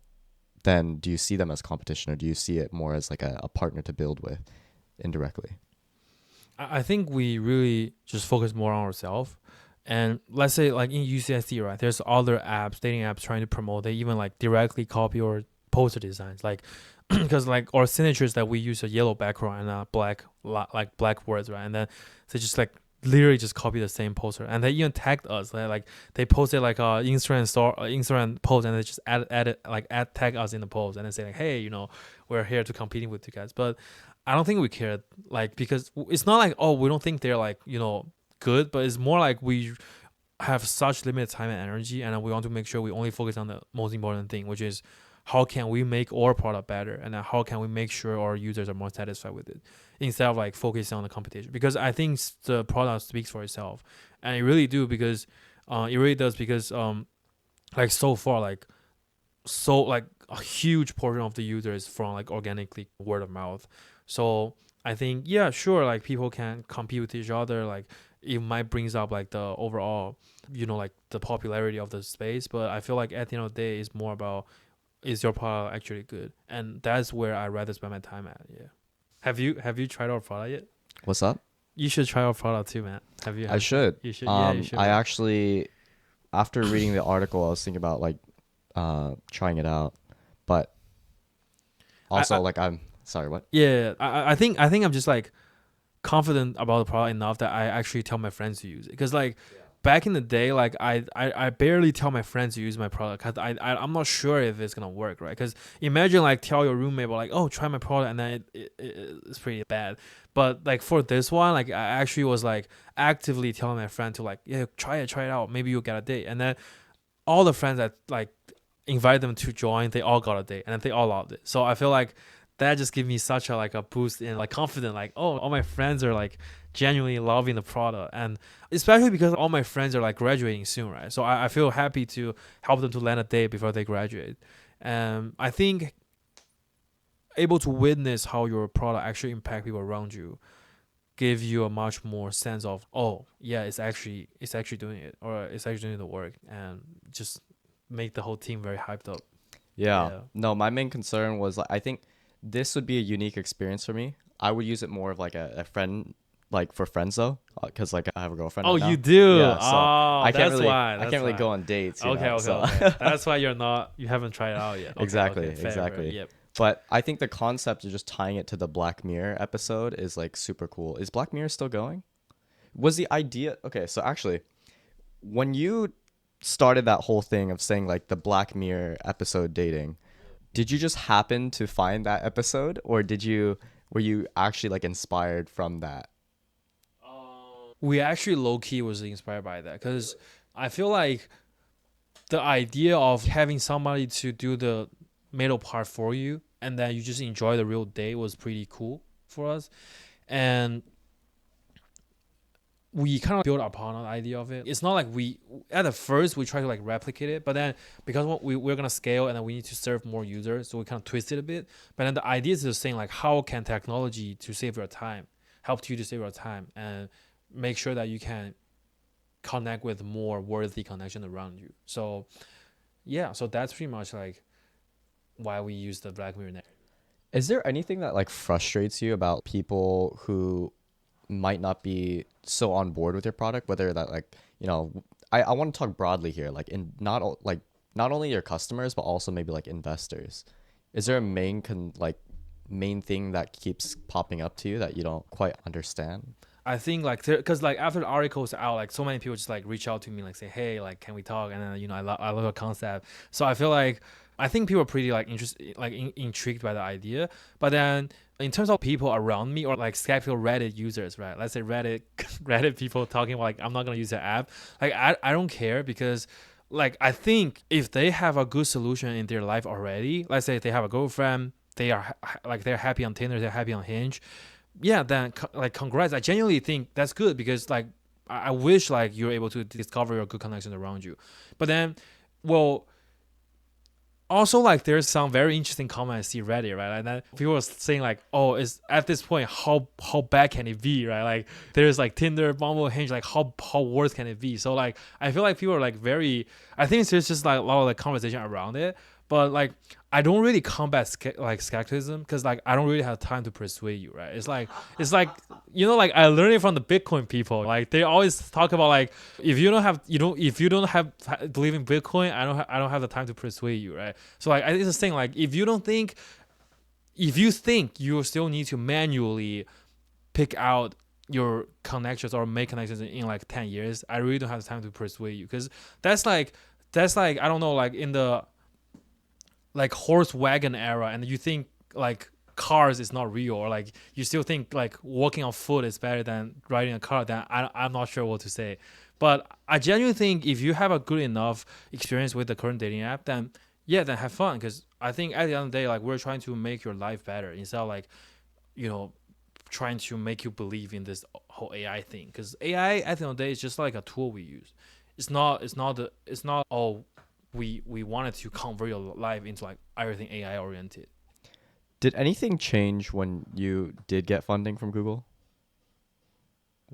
then do you see them as competition, or do you see it more as like a partner to build with indirectly? I think we really just focus more on ourselves. And let's say like in UCSD, right? There's other apps, dating apps trying to promote. They even like directly copy or poster designs, like because like our signatures that we use a yellow background and black words, right? And then they just like literally just copy the same poster, and they even tagged us. Like they posted like a Instagram post, and they just add tag us in the post, and then say like, hey, we're here to competing with you guys. But I don't think we care, like because it's not like oh we don't think they're like good, but it's more like we have such limited time and energy, and we want to make sure we only focus on the most important thing, which is how can we make our product better, and then how can we make sure our users are more satisfied with it instead of like focusing on the competition. Because I think the product speaks for itself, and it really does because like so far like a huge portion of the users from like organically word of mouth. So I think yeah sure like people can compete with each other, like it might brings up like the overall like the popularity of the space, but I feel like at the end of the day it's more about is your product actually good, and that's where I rather spend my time at. Yeah. Have you tried our product yet? What's up? You should try our product too, man. I should. You should. Yeah, you should. I actually, after reading the article, I was thinking about like trying it out, but also like I'm sorry. What? Yeah, I think I'm just like confident about the product enough that I actually tell my friends to use it, because like back in the day, like I barely tell my friends to use my product because I'm not sure if it's gonna work, right? Because imagine like tell your roommate like, oh, try my product, and then it's pretty bad. But like for this one, like I actually was like actively telling my friend to like, yeah, try it out, maybe you'll get a date. And then all the friends that like invite them to join, they all got a date, and then they all loved it. So I feel like that just gave me such a like a boost in like confidence, like, oh, all my friends are like genuinely loving the product, and especially because all my friends are like graduating soon, right? So I feel happy to help them to land a date before they graduate. And I think able to witness how your product actually impact people around you give you a much more sense of, oh yeah, it's actually doing it, or it's actually doing the work, and just make the whole team very hyped up. Yeah. No, my main concern was like, I think this would be a unique experience for me. I would use it more of like a friend, like for friends though, because like I have a girlfriend. Oh, right now. you do? Yeah, so Oh, I can't that's really, why. I That's can't really why. go on dates. You Okay, know, okay, so. okay. That's why you haven't tried it out yet. Okay, Exactly, okay, fair, exactly. Yep. But I think the concept of just tying it to the Black Mirror episode is like super cool. Is Black Mirror still going? Was the idea okay? So actually, when you started that whole thing of saying like the Black Mirror episode dating, did you just happen to find that episode, or were you actually like inspired from that? We actually low key was inspired by that because I feel like the idea of having somebody to do the middle part for you and then you just enjoy the real day was pretty cool for us. And we kind of built upon the idea of it. It's not like we at the first we try to like replicate it, but then because we're gonna scale and then we need to serve more users, so we kind of twist it a bit. But then the idea is just saying like, how can technology to save your time help you to save your time and make sure that you can connect with more worthy connection around you. So yeah, so that's pretty much like why we use the Black Mirror net. Is there anything that like frustrates you about people who might not be so on board with your product, whether that like, I want to talk broadly here, like in not only your customers but also maybe like investors. Is there a main thing that keeps popping up to you that you don't quite understand? I think like because like after the article's out, like so many people just like reach out to me like say, hey, like can we talk? And then I love the concept. So I feel like I think people are pretty like interested, like intrigued by the idea. But then in terms of people around me or like skeptical Reddit users, right? Let's say Reddit Reddit people talking about, like, I'm not gonna use the app. Like I don't care because like I think if they have a good solution in their life already, let's say they have a girlfriend, they are like they're happy on Tinder, they're happy on Hinge, yeah, then like congrats. I genuinely think that's good because like I wish like you're able to discover your good connections around you. But then, well, also like there's some very interesting comments I see Reddit, right? And then people are saying like, oh, is at this point how bad can it be, right? Like there's like Tinder, Bumble, Hinge, like how worse can it be? So like I feel like people are like very, I think there's just like a lot of like conversation around it. But like I don't really combat skepticism because like I don't really have time to persuade you, right? It's like like I learned it from the Bitcoin people. Like they always talk about like if you don't have believe in Bitcoin, I don't have the time to persuade you, right? So like it's the thing, like if you think you still need to manually pick out your connections or make connections in like 10 years, I really don't have the time to persuade you because that's like I don't know, like in the like horse wagon era, and you think like cars is not real, or like you still think like walking on foot is better than riding a car, then I'm not sure what to say. But I genuinely think if you have a good enough experience with the current dating app, then yeah, then have fun, because I think at the end of the day, like we're trying to make your life better instead of like trying to make you believe in this whole AI thing, because AI at the end of the day is just like a tool we use. It's not oh, we wanted to convert your life into like everything AI oriented. Did anything change when you did get funding from Google?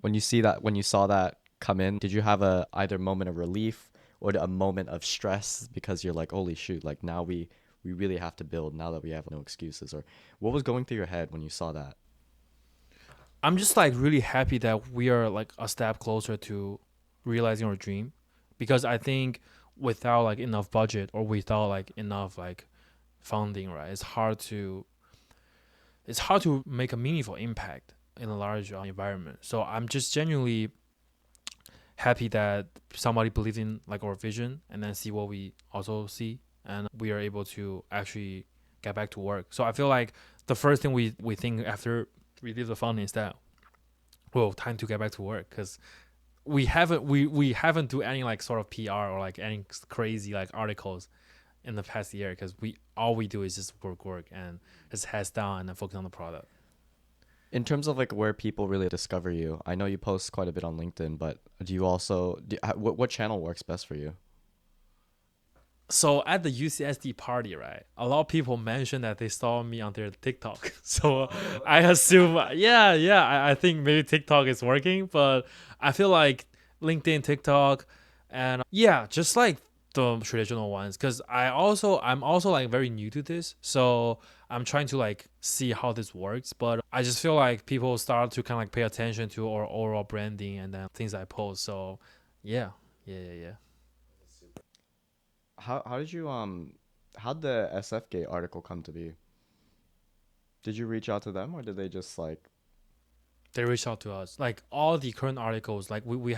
When you saw that come in, did you have a either moment of relief or a moment of stress because you're like, holy shoot, like now we really have to build now that we have no excuses? Or what was going through your head when you saw that? I'm just like really happy that we are like a step closer to realizing our dream, because I think without like enough budget or without like enough like funding, right, it's hard to make a meaningful impact in a large environment. So I'm just genuinely happy that somebody believes in like our vision and then see what we also see, and we are able to actually get back to work. So I feel like the first thing we think after we leave the funding is that, well, time to get back to work, because we haven't do any like sort of PR or like any crazy like articles in the past year, because we all we do is just work and just heads down and then focus on the product. In terms of like where people really discover you, I know you post quite a bit on LinkedIn, but do you also what channel works best for you? So at the UCSD party, right, a lot of people mentioned that they saw me on their TikTok. So I assume, yeah, I think maybe TikTok is working, but I feel like LinkedIn, TikTok, and yeah, just like the traditional ones. Because I'm also like very new to this, so I'm trying to like see how this works. But I just feel like people start to kind of like pay attention to our overall branding and then things I post. So yeah. How did you how'd the SF Gate article come to be? Did you reach out to them or did they just like They reach out to us. Like all the current articles, like we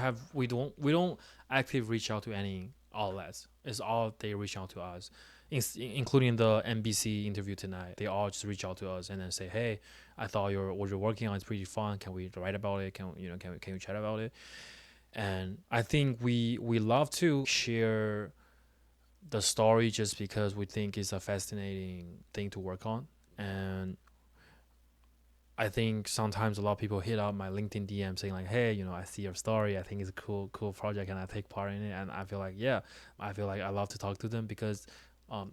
don't actively reach out to any outlets. It's all they reach out to us, including the NBC interview tonight. They all just reach out to us and then say, "Hey, I thought what you're working on is pretty fun. Can we write about it? Can we chat about it?" And I think we love to share the story just because we think it's a fascinating thing to work on. And I think sometimes a lot of people hit up my LinkedIn DM saying like, "Hey, I see your story. I think it's a cool project, and I take part in it." And I feel like, yeah, I feel like I love to talk to them, because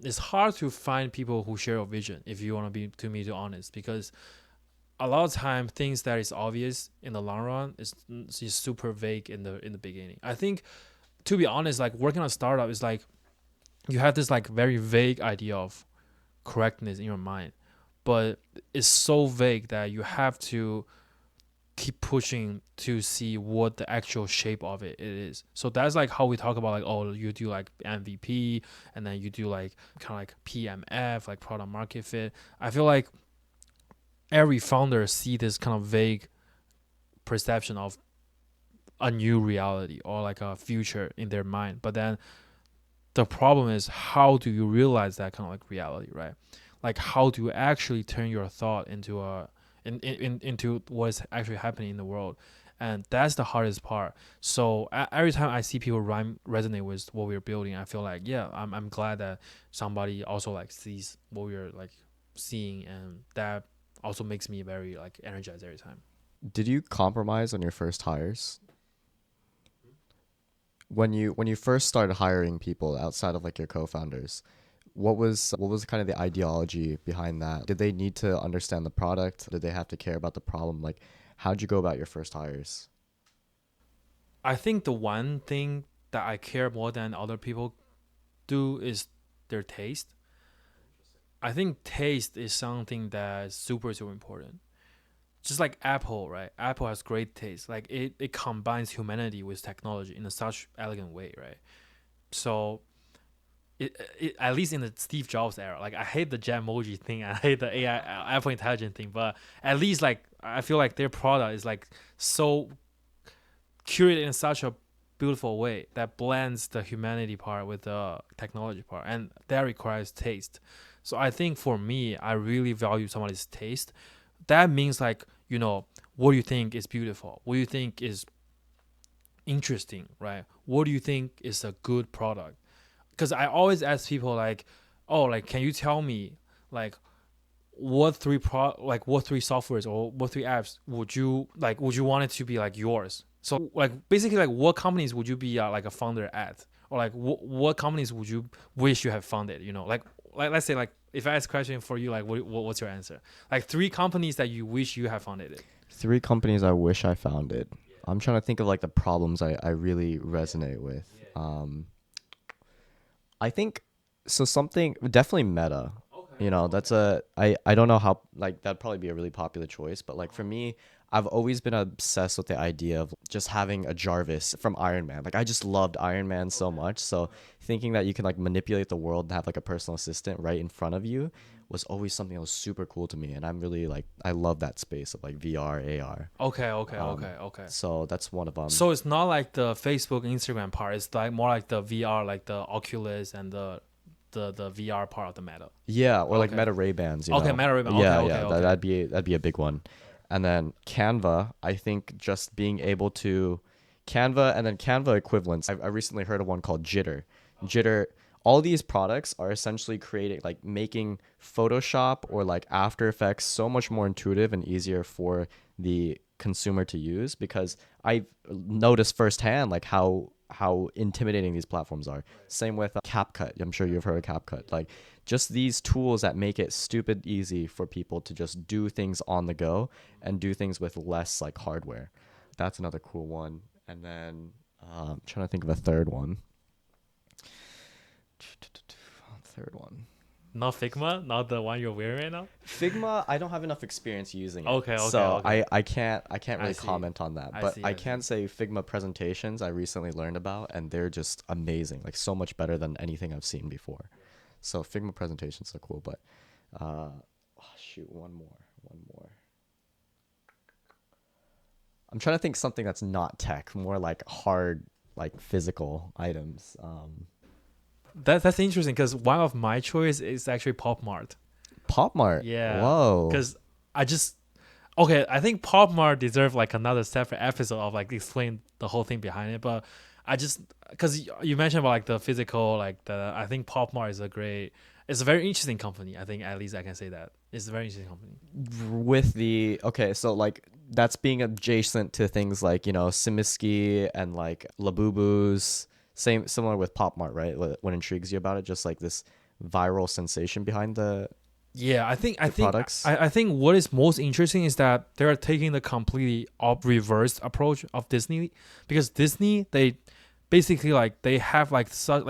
it's hard to find people who share your vision. If you want to be too honest, because a lot of time things that is obvious in the long run is super vague in the beginning. I think, to be honest, like working on a startup is like you have this like very vague idea of correctness in your mind, but it's so vague that you have to keep pushing to see what the actual shape of it is. So that's like how we talk about like, oh, you do like MVP and then you do like kind of like PMF, like product market fit. I feel like every founder see this kind of vague perception of a new reality or like a future in their mind, but then the problem is, how do you realize that kind of like reality, right? Like how do you actually turn your thought into into what is actually happening in the world? And that's the hardest part. So every time I see people resonate with what we're building, I feel like, yeah, I'm glad that somebody also like sees what we're like seeing, and that also makes me very like energized every time. did you compromise on your first hires? When you first started hiring people outside of like your co-founders, what was kind of the ideology behind that? Did they need to understand the product? Did they have to care about the problem? Like, how'd you go about your first hires? I think the one thing that I care more than other people do is their taste. I think taste is something that's super important. Just like Apple, right? Apple has great taste. Like it combines humanity with technology in a such elegant way, right? So it at least in the Steve Jobs era, like I hate the Jamoji thing, I hate the AI Apple Intelligent thing, but at least like I feel like their product is like so curated in such a beautiful way that blends the humanity part with the technology part, and that requires taste. So I think for me, I really value somebody's taste. That means like, what do you think is beautiful, what do you think is interesting, right? What do you think is a good product? Because I always ask people like, oh, like can you tell me like what three softwares or what three apps would you want it to be like yours? So like basically like what companies would you be like a founder at, or like what companies would you wish you had founded? Like let's say like if I ask a question for you, like what's your answer? Like three companies that you wish you had founded it. Three companies I wish I founded. I'm trying to think of like the problems I really resonate with. I think so something definitely Meta. That's I don't know how like that'd probably be a really popular choice, but like for me, I've always been obsessed with the idea of just having a Jarvis from Iron Man. Like I just loved Iron Man so much. So thinking that you can like manipulate the world and have like a personal assistant right in front of you was always something that was super cool to me. And I'm really like I love that space of like VR, AR. Okay. So that's one of them. So it's not like the Facebook, Instagram part. It's like more like the VR, like the Oculus and the VR part of the Meta. Yeah, or like Okay. Meta Ray-Bans, Okay, Meta Ray-Ban. Yeah, Okay, yeah, okay, okay. that'd be a big one. And then Canva, I think just being able to Canva and then Canva equivalents. I recently heard of one called Jitter. Jitter, all these products are essentially creating like making Photoshop or like After Effects so much more intuitive and easier for the consumer to use because I noticed firsthand like how intimidating these platforms are. Same with CapCut. I'm sure you've heard of CapCut. Like just these tools that make it stupid easy for people to just do things on the go and do things with less like hardware. That's another cool one. And then I'm trying to think of a third one. Third one. Not Figma, not the one you're wearing right now. Figma, I don't have enough experience using it. Okay, So okay. I can't I really see. comment on that. I But see, I I can say Figma presentations I recently learned about and they're just amazing. Like so much better than anything I've seen before. So Figma presentations are cool, but one more. I'm trying to think something that's not tech, more like hard, like physical items. That's interesting because one of my choice is actually Pop Mart. Pop Mart. Yeah. Whoa. Because I just okay, I think Pop Mart deserve like another separate episode of like explain the whole thing behind it. But I just because you mentioned about like the physical, like the I think Pop Mart is it's a very interesting company. I think at least I can say that it's a very interesting company. With the okay, so like that's being adjacent to things like Simiski and like Labubu's. Similar with Pop Mart, right? What intrigues you about it, just like this viral sensation behind the Yeah, I think products. I think what is most interesting is that they're taking the completely reversed approach of Disney because Disney they basically like they have like so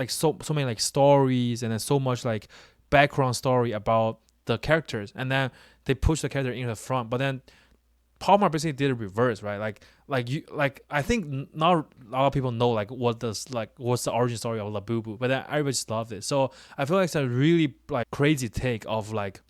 many like stories and then so much like background story about the characters and then they push the character in the front, but then Palmer basically did a reverse, right? Like I think not a lot of people know like what's the origin story of Labubu, but then everybody just loved it. So I feel like it's a really like crazy take of like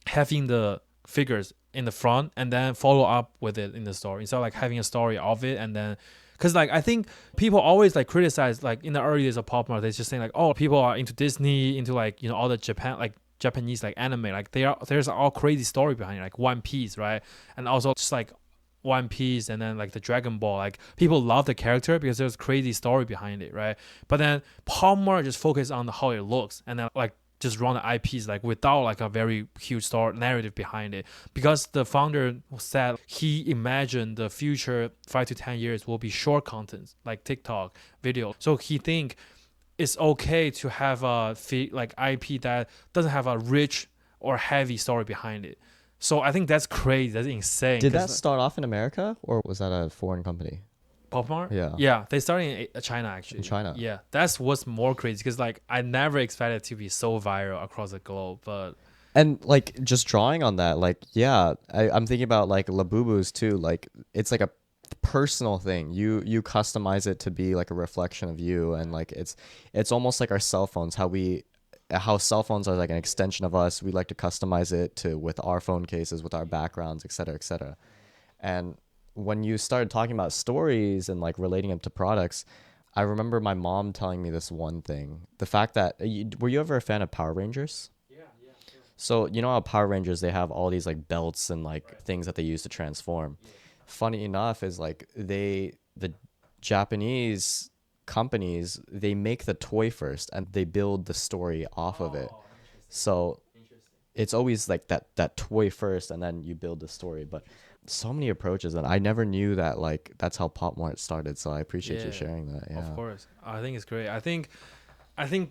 having the figures in the front and then follow up with it in the story instead of like having a story of it and then because like I think people always like criticize like in the early days of Pop Mart they're just saying like oh people are into Disney into like all the Japanese like anime like there's all crazy story behind it like One Piece, right? And also just like One Piece and then like the Dragon Ball, like people love the character because there's crazy story behind it, right? But then Palmer just focus on how it looks and then like just run the IPs like without like a very huge story narrative behind it because the founder said he imagined the future 5 to 10 years will be short content like TikTok video, so he think it's okay to have a like IP that doesn't have a rich or heavy story behind it. So I think that's crazy. That's insane. Did that start off in America or was that a foreign company? Pop Mart? Yeah. Yeah, they started in China actually. In China. Yeah, that's what's more crazy because like I never expected it to be so viral across the globe, but. And like just drawing on that, like yeah, I'm thinking about like Labubu's too. Like it's like a personal thing. You customize it to be like a reflection of you, and like it's almost like our cell phones. How cell phones are like an extension of us. We like to customize it to with our phone cases, with our backgrounds, et cetera, et cetera. And when you started talking about stories and like relating them to products, I remember my mom telling me this one thing. The fact that were you ever a fan of Power Rangers? Yeah, sure. So you know how Power Rangers they have all these like belts and like things that they use to transform. Yeah. Funny enough is like the Japanese companies they make the toy first and they build the story off of it. So it's always like that toy first and then you build the story. But so many approaches and I never knew that like that's how Pop Mart started. So I appreciate you sharing that. Yeah. Of course. I think it's great. I think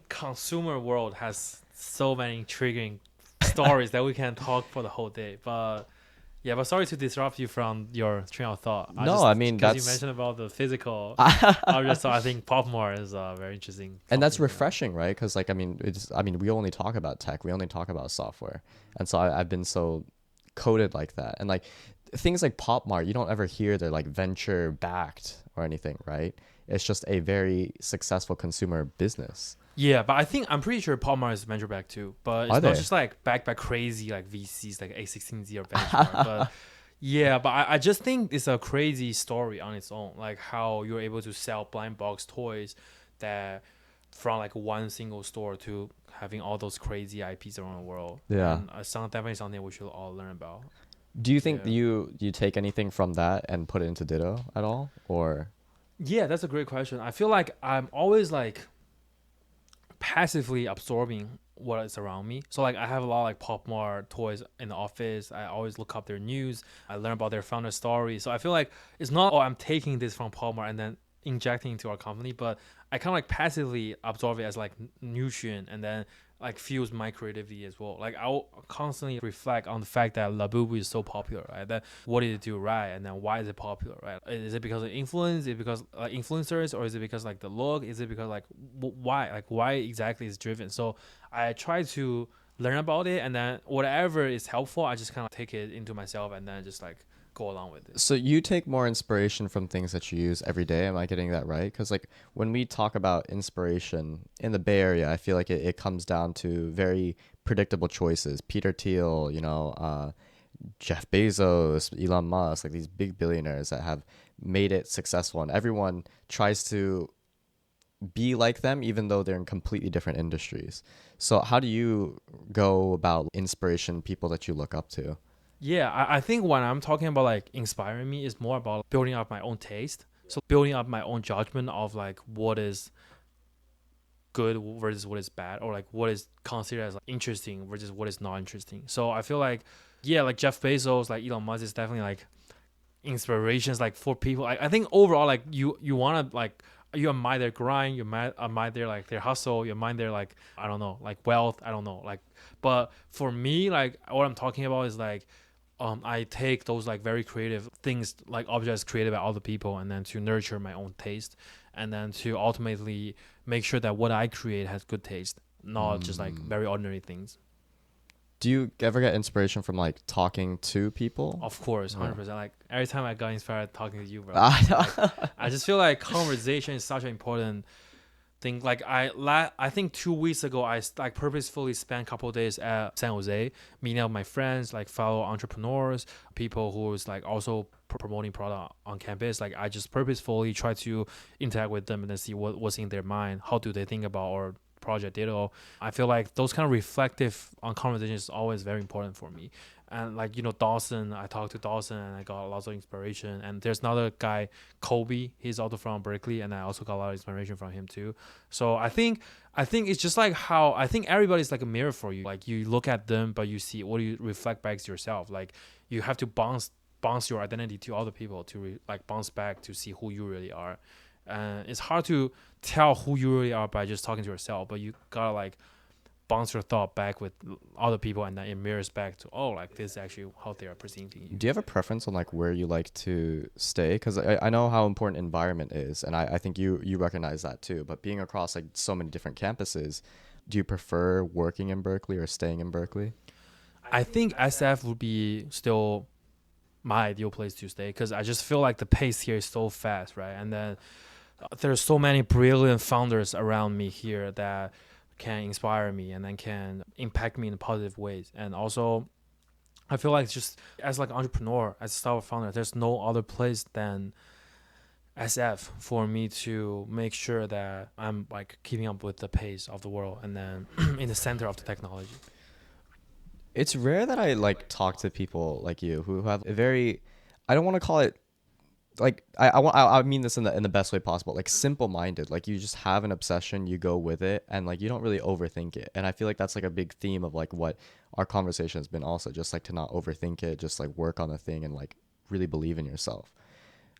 consumer world has so many intriguing stories that we can talk for the whole day. But yeah, but sorry to disrupt you from your train of thought. I mean because that's you mentioned about the physical. So I think Pop Mart is very interesting. And that's refreshing, right? Because like we only talk about tech, we only talk about software, and so I've been so coded like that, and like things like Pop Mart, you don't ever hear they're like venture backed or anything, right? It's just a very successful consumer business. Yeah, but I'm pretty sure Palmar is venture back too. But Are it's not they? just like backed by crazy like VCs like A16Z or Benchmark. But yeah, but I just think it's a crazy story on its own. Like how you're able to sell blind box toys that from like one single store to having all those crazy IPs around the world. Yeah. And definitely something we should all learn about. Do you think Yeah. you take anything from that and put it into Ditto at all, or? Yeah, that's a great question. I feel like I'm always like passively absorbing what is around me. So like I have a lot of like Pop Mart toys in the office. I always look up their news. I learn about their founder story. So I feel like it's not I'm taking this from Pop Mart and then injecting into our company, but I kind of like passively absorb it as like nutrient and then like fuels my creativity as well. Like I'll constantly reflect on the fact that Labubu is so popular, right? That what did it do right, and then why is it popular, right? Is it because of influence? Is it because like influencers, or is it because like the look? Is it because like why? Like why exactly is driven? So I try to learn about it, and then whatever is helpful, I just kind of take it into myself, and then just like go along with it. So you take more inspiration from things that you use every day. Am I getting that right? Because like when we talk about inspiration in the Bay Area, I feel like it comes down to very predictable choices. Peter Thiel, Jeff Bezos, Elon Musk, like these big billionaires that have made it successful, and everyone tries to be like them, even though they're in completely different industries. So how do you go about inspiration, people that you look up to? Yeah, I think when I'm talking about like inspiring me, is more about building up my own taste. So building up my own judgment of like what is good versus what is bad, or like what is considered as like interesting versus what is not interesting. So I feel like, yeah, like Jeff Bezos, like Elon Musk is definitely like inspirations like for people. I think overall like you want to like you admire their grind, you admire their like their hustle, you admire their like I don't know like wealth, I don't know like. But for me, like what I'm talking about is like I take those like very creative things, like objects created by other people, and then to nurture my own taste, and then to ultimately make sure that what I create has good taste, not just like very ordinary things. Do you ever get inspiration from like talking to people? Of course, Yeah. 100%. Like every time I got inspired talking to you, bro. I Like know. I just feel like conversation is such an important thing. Like I think 2 weeks ago I like purposefully spent a couple of days at San Jose, meeting up my friends, like fellow entrepreneurs, people who is like also promoting product on campus. Like I just purposefully try to interact with them and then see what's in their mind, how do they think about our project Ditto. I feel like those kind of reflective on conversations is always very important for me. And like Dawson, I talked to Dawson and I got lots of inspiration. And there's another guy, Kobe, he's also from Berkeley, and I also got a lot of inspiration from him too. So I think it's just like how I think everybody's like a mirror for you. Like you look at them, but you see what do you reflect back to yourself. Like you have to bounce your identity to other people to like bounce back to see who you really are. It's hard to tell who you really are by just talking to yourself, but you gotta like bounce your thought back with other people, and then it mirrors back to like this is actually how they are perceiving you. Do you have a preference on like where you like to stay? Because I know how important environment is, and I think you recognize that too. But being across like so many different campuses, do you prefer working in Berkeley or staying in Berkeley? I think SF would be still my ideal place to stay because I just feel like the pace here is so fast, right? And then there's so many brilliant founders around me here that can inspire me and then can impact me in positive ways. And also I feel like just as like an entrepreneur, as a startup founder, there's no other place than SF for me to make sure that I'm like keeping up with the pace of the world and then in the center of the technology. It's rare that I like talk to people like you who have a very, I don't want to call it like I mean this in the best way possible, like simple minded. Like you just have an obsession, you go with it, and like you don't really overthink it. And I feel like that's like a big theme of like what our conversation has been also, just like to not overthink it, just like work on the thing and like really believe in yourself.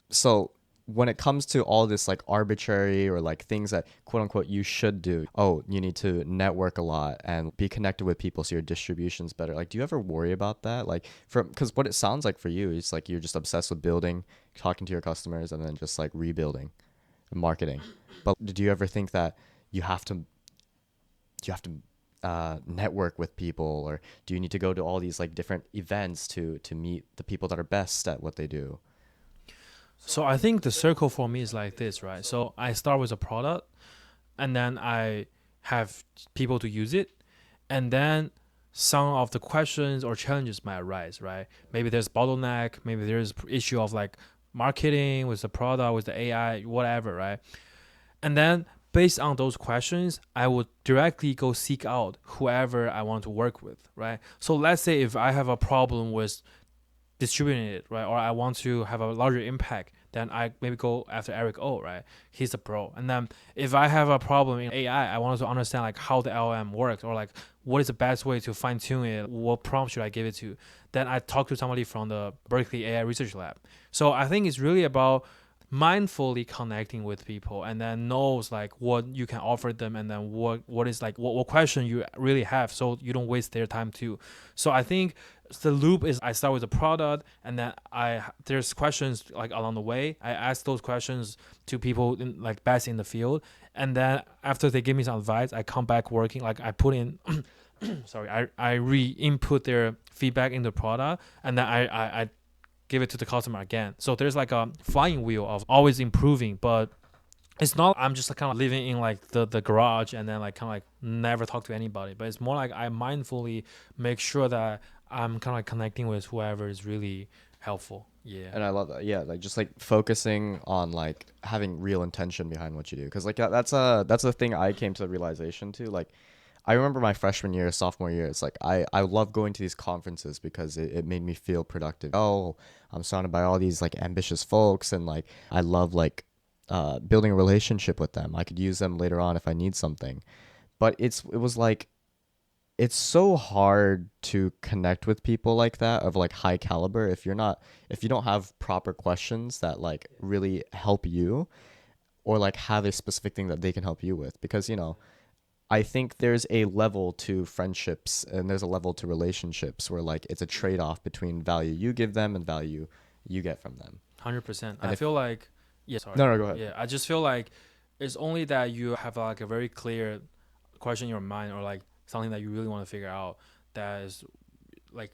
So when it comes to all this like arbitrary or like things that quote unquote you should do, oh, you need to network a lot and be connected with people so your distribution's better. Like, do you ever worry about that? Like, because what it sounds like for you is like you're just obsessed with building, talking to your customers, and then just like rebuilding and marketing. But do you ever think that you have to network with people, or do you need to go to all these like different events to meet the people that are best at what they do? So I think the circle for me is like this, right? So I start with a product, and then I have people to use it, and then some of the questions or challenges might arise, right? Maybe there's bottleneck, maybe there's issue of like marketing with the product, with the AI, whatever, right? And then based on those questions, I would directly go seek out whoever I want to work with, right? So let's say if I have a problem with distributing it, right? Or I want to have a larger impact, then I maybe go after Eric O, right? He's a pro. And then if I have a problem in AI, I want to understand like how the LM works, or like what is the best way to fine tune it, what prompt should I give it to, then I talk to somebody from the Berkeley AI research lab. So I think it's really about mindfully connecting with people, and then knows like what you can offer them, and then what is like what question you really have, so you don't waste their time too. So I think the loop is I start with the product, and then there's questions like along the way. I ask those questions to people in, like best in the field, and then after they give me some advice, I come back working, like I put in sorry, I re-input their feedback in the product, and then I give it to the customer again. So there's like a flying wheel of always improving, but it's not I'm just kind of living in like the garage and then like kind of like never talk to anybody, but it's more like I mindfully make sure that I'm kind of like connecting with whoever is really helpful. Yeah. And I love that. Yeah, like just like focusing on like having real intention behind what you do, because like that's a thing I came to the realization to. Like I remember my freshman year, sophomore year, it's like I love going to these conferences because it made me feel productive. Oh, I'm surrounded by all these like ambitious folks, and like I love like building a relationship with them. I could use them later on if I need something. But it was like it's so hard to connect with people like that of like high caliber if you don't have proper questions that like really help you, or like have a specific thing that they can help you with, because I think there's a level to friendships and there's a level to relationships where like it's a trade-off between value you give them and value you get from them. 100%. And I if feel like, yeah, sorry. No, go ahead. Yeah, I just feel like it's only that you have like a very clear question in your mind, or like something that you really want to figure out, that is like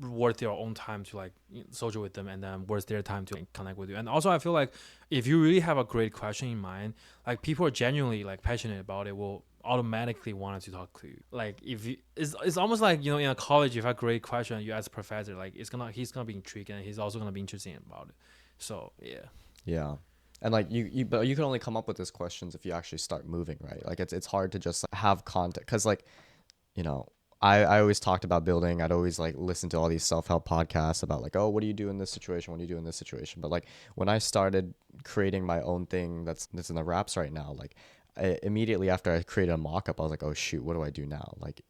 worth your own time to like social with them, and then worth their time to like, connect with you. And also I feel like if you really have a great question in mind, like people are genuinely like passionate about it, will automatically want to talk to you. Like if you it's almost like in a college, if you have a great question you ask a professor, like he's gonna be intrigued, and he's also gonna be interested about it. So yeah. Yeah. And like but you can only come up with these questions if you actually start moving, right? Like it's hard to just like, have content, because like you know I always talked about building. I'd always like listen to all these self-help podcasts about like, oh, what do you do in this situation, what do you do in this situation. But like when I started creating my own thing that's in the wraps right now, like immediately after I created a mock-up, I was like, oh shoot, what do I do now? Like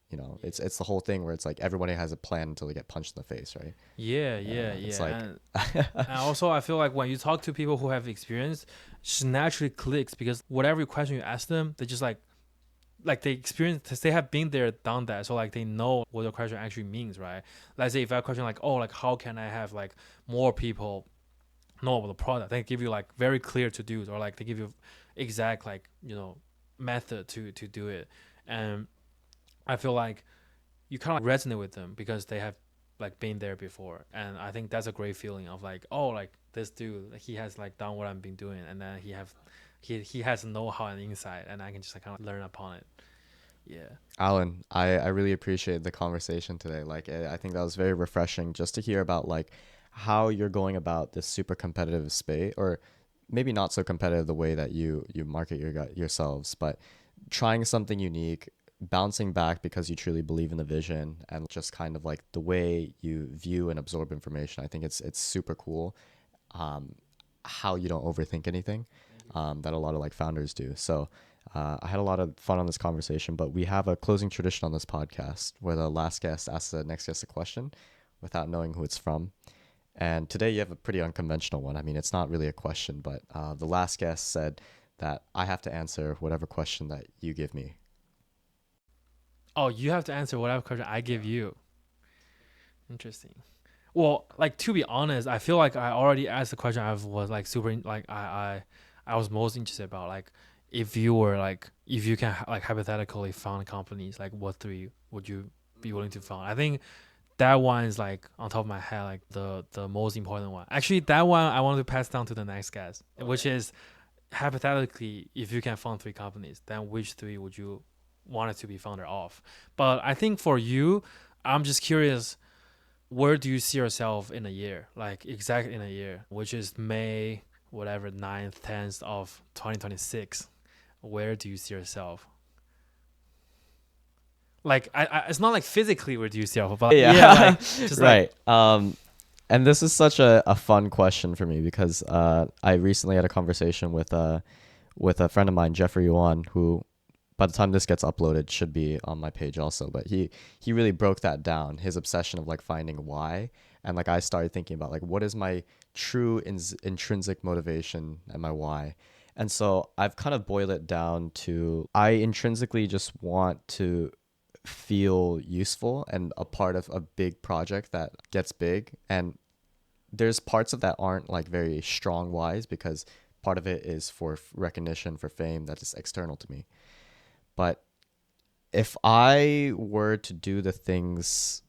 it's the whole thing where it's like everybody has a plan until they get punched in the face, right? Yeah. It's like And also I feel like when you talk to people who have experience, it just naturally clicks, because whatever question you ask them, they just like they experience, they have been there, done that, so like they know what the question actually means, right? Let's say if I have a question like, oh, like how can I have like more people know about the product, they give you like very clear to do's, or like they give you exact like method to do it. And I feel like you kind of resonate with them because they have like been there before, and I think that's a great feeling of like, oh, like this dude, he has like done what I've been doing, and then he has know-how and insight, and I can just like kind of learn upon it. Yeah. Alan, I really appreciate the conversation today. Like, I think that was very refreshing just to hear about like how you're going about this super competitive space, or maybe not so competitive the way that you market yourselves, but trying something unique, bouncing back because you truly believe in the vision, and just kind of like the way you view and absorb information. I think it's super cool. How you don't overthink anything, that a lot of like founders do. So I had a lot of fun on this conversation, but we have a closing tradition on this podcast where the last guest asks the next guest a question without knowing who it's from. And today you have a pretty unconventional one. I mean, it's not really a question, but the last guest said that I have to answer whatever question that you give me. Oh, you have to answer whatever question I give you. Interesting. Well, like to be honest, I feel like I already asked the question I was like super like I was most interested about. Like if you were like, if you can like hypothetically found companies, like what three would you be willing to found? I think that one is like on top of my head, like the most important one. Actually, that one I want to pass down to the next guest, which is hypothetically, if you can found three companies, then which three would you want it to be founder of? But I think for you, I'm just curious, where do you see yourself in a year? Like exactly in a year, which is May, whatever, 9th, 10th of 2026. Where do you see yourself? Like, it's not like physically where do you see yourself, but yeah like, just right. And this is such a fun question for me because I recently had a conversation with a friend of mine, Jeffrey Yuan, who by the time this gets uploaded should be on my page also. But he really broke that down, his obsession of like finding why. And like I started thinking about like what is my true intrinsic motivation and my why. And so I've kind of boiled it down to I intrinsically just want to feel useful and a part of a big project that gets big. And there's parts of that aren't like very strong whys because part of it is for recognition, for fame that is external to me. But if I were to do the things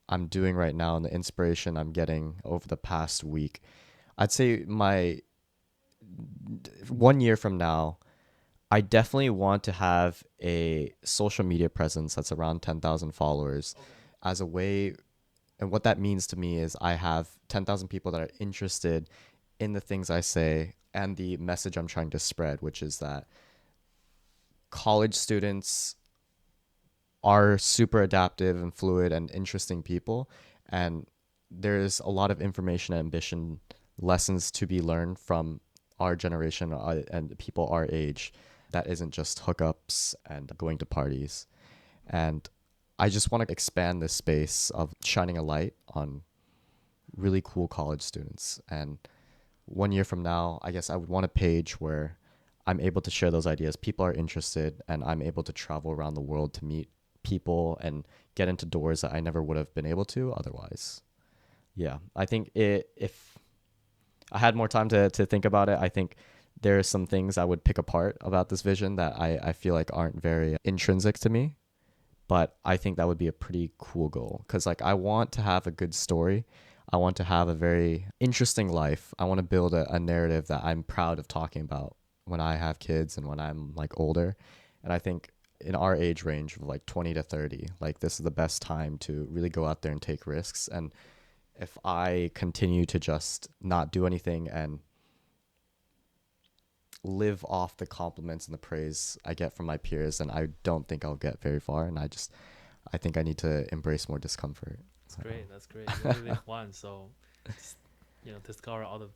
I'm doing right now and the inspiration I'm getting over the past week, I'd say my 1 year from now, I definitely want to have a social media presence that's around 10,000 followers as a way. And what that means to me is I have 10,000 people that are interested in the things I say and the message I'm trying to spread, which is that college students are super adaptive and fluid and interesting people. And there's a lot of information, ambition, lessons to be learned from our generation and people our age that isn't just hookups and going to parties. And I just want to expand this space of shining a light on really cool college students. And 1 year from now, I guess I would want a page where I'm able to share those ideas. People are interested and I'm able to travel around the world to meet people and get into doors that I never would have been able to otherwise. Yeah, I think if I had more time to think about it, I think there are some things I would pick apart about this vision that I feel like aren't very intrinsic to me. But I think that would be a pretty cool goal because like I want to have a good story. I want to have a very interesting life. I want to build a narrative that I'm proud of talking about when I have kids and when I'm like older. And I think in our age range of like 20 to 30, like this is the best time to really go out there and take risks. And if I continue to just not do anything and live off the compliments and the praise I get from my peers, and I don't think I'll get very far. And I think I need to embrace more discomfort. That's great. You only live once, so just, discover all the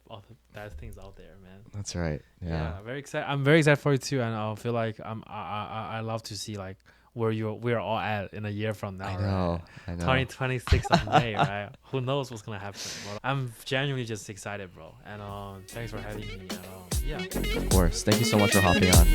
bad things out there, man. That's right. Yeah. Very excited. I'm very excited for you too, and I feel like I love to see like where we're all at in a year from now. I know. 2026 of May, right? Who knows what's gonna happen? But I'm genuinely just excited, bro. And thanks for having me. And, yeah. Of course. Thank you so much for hopping on.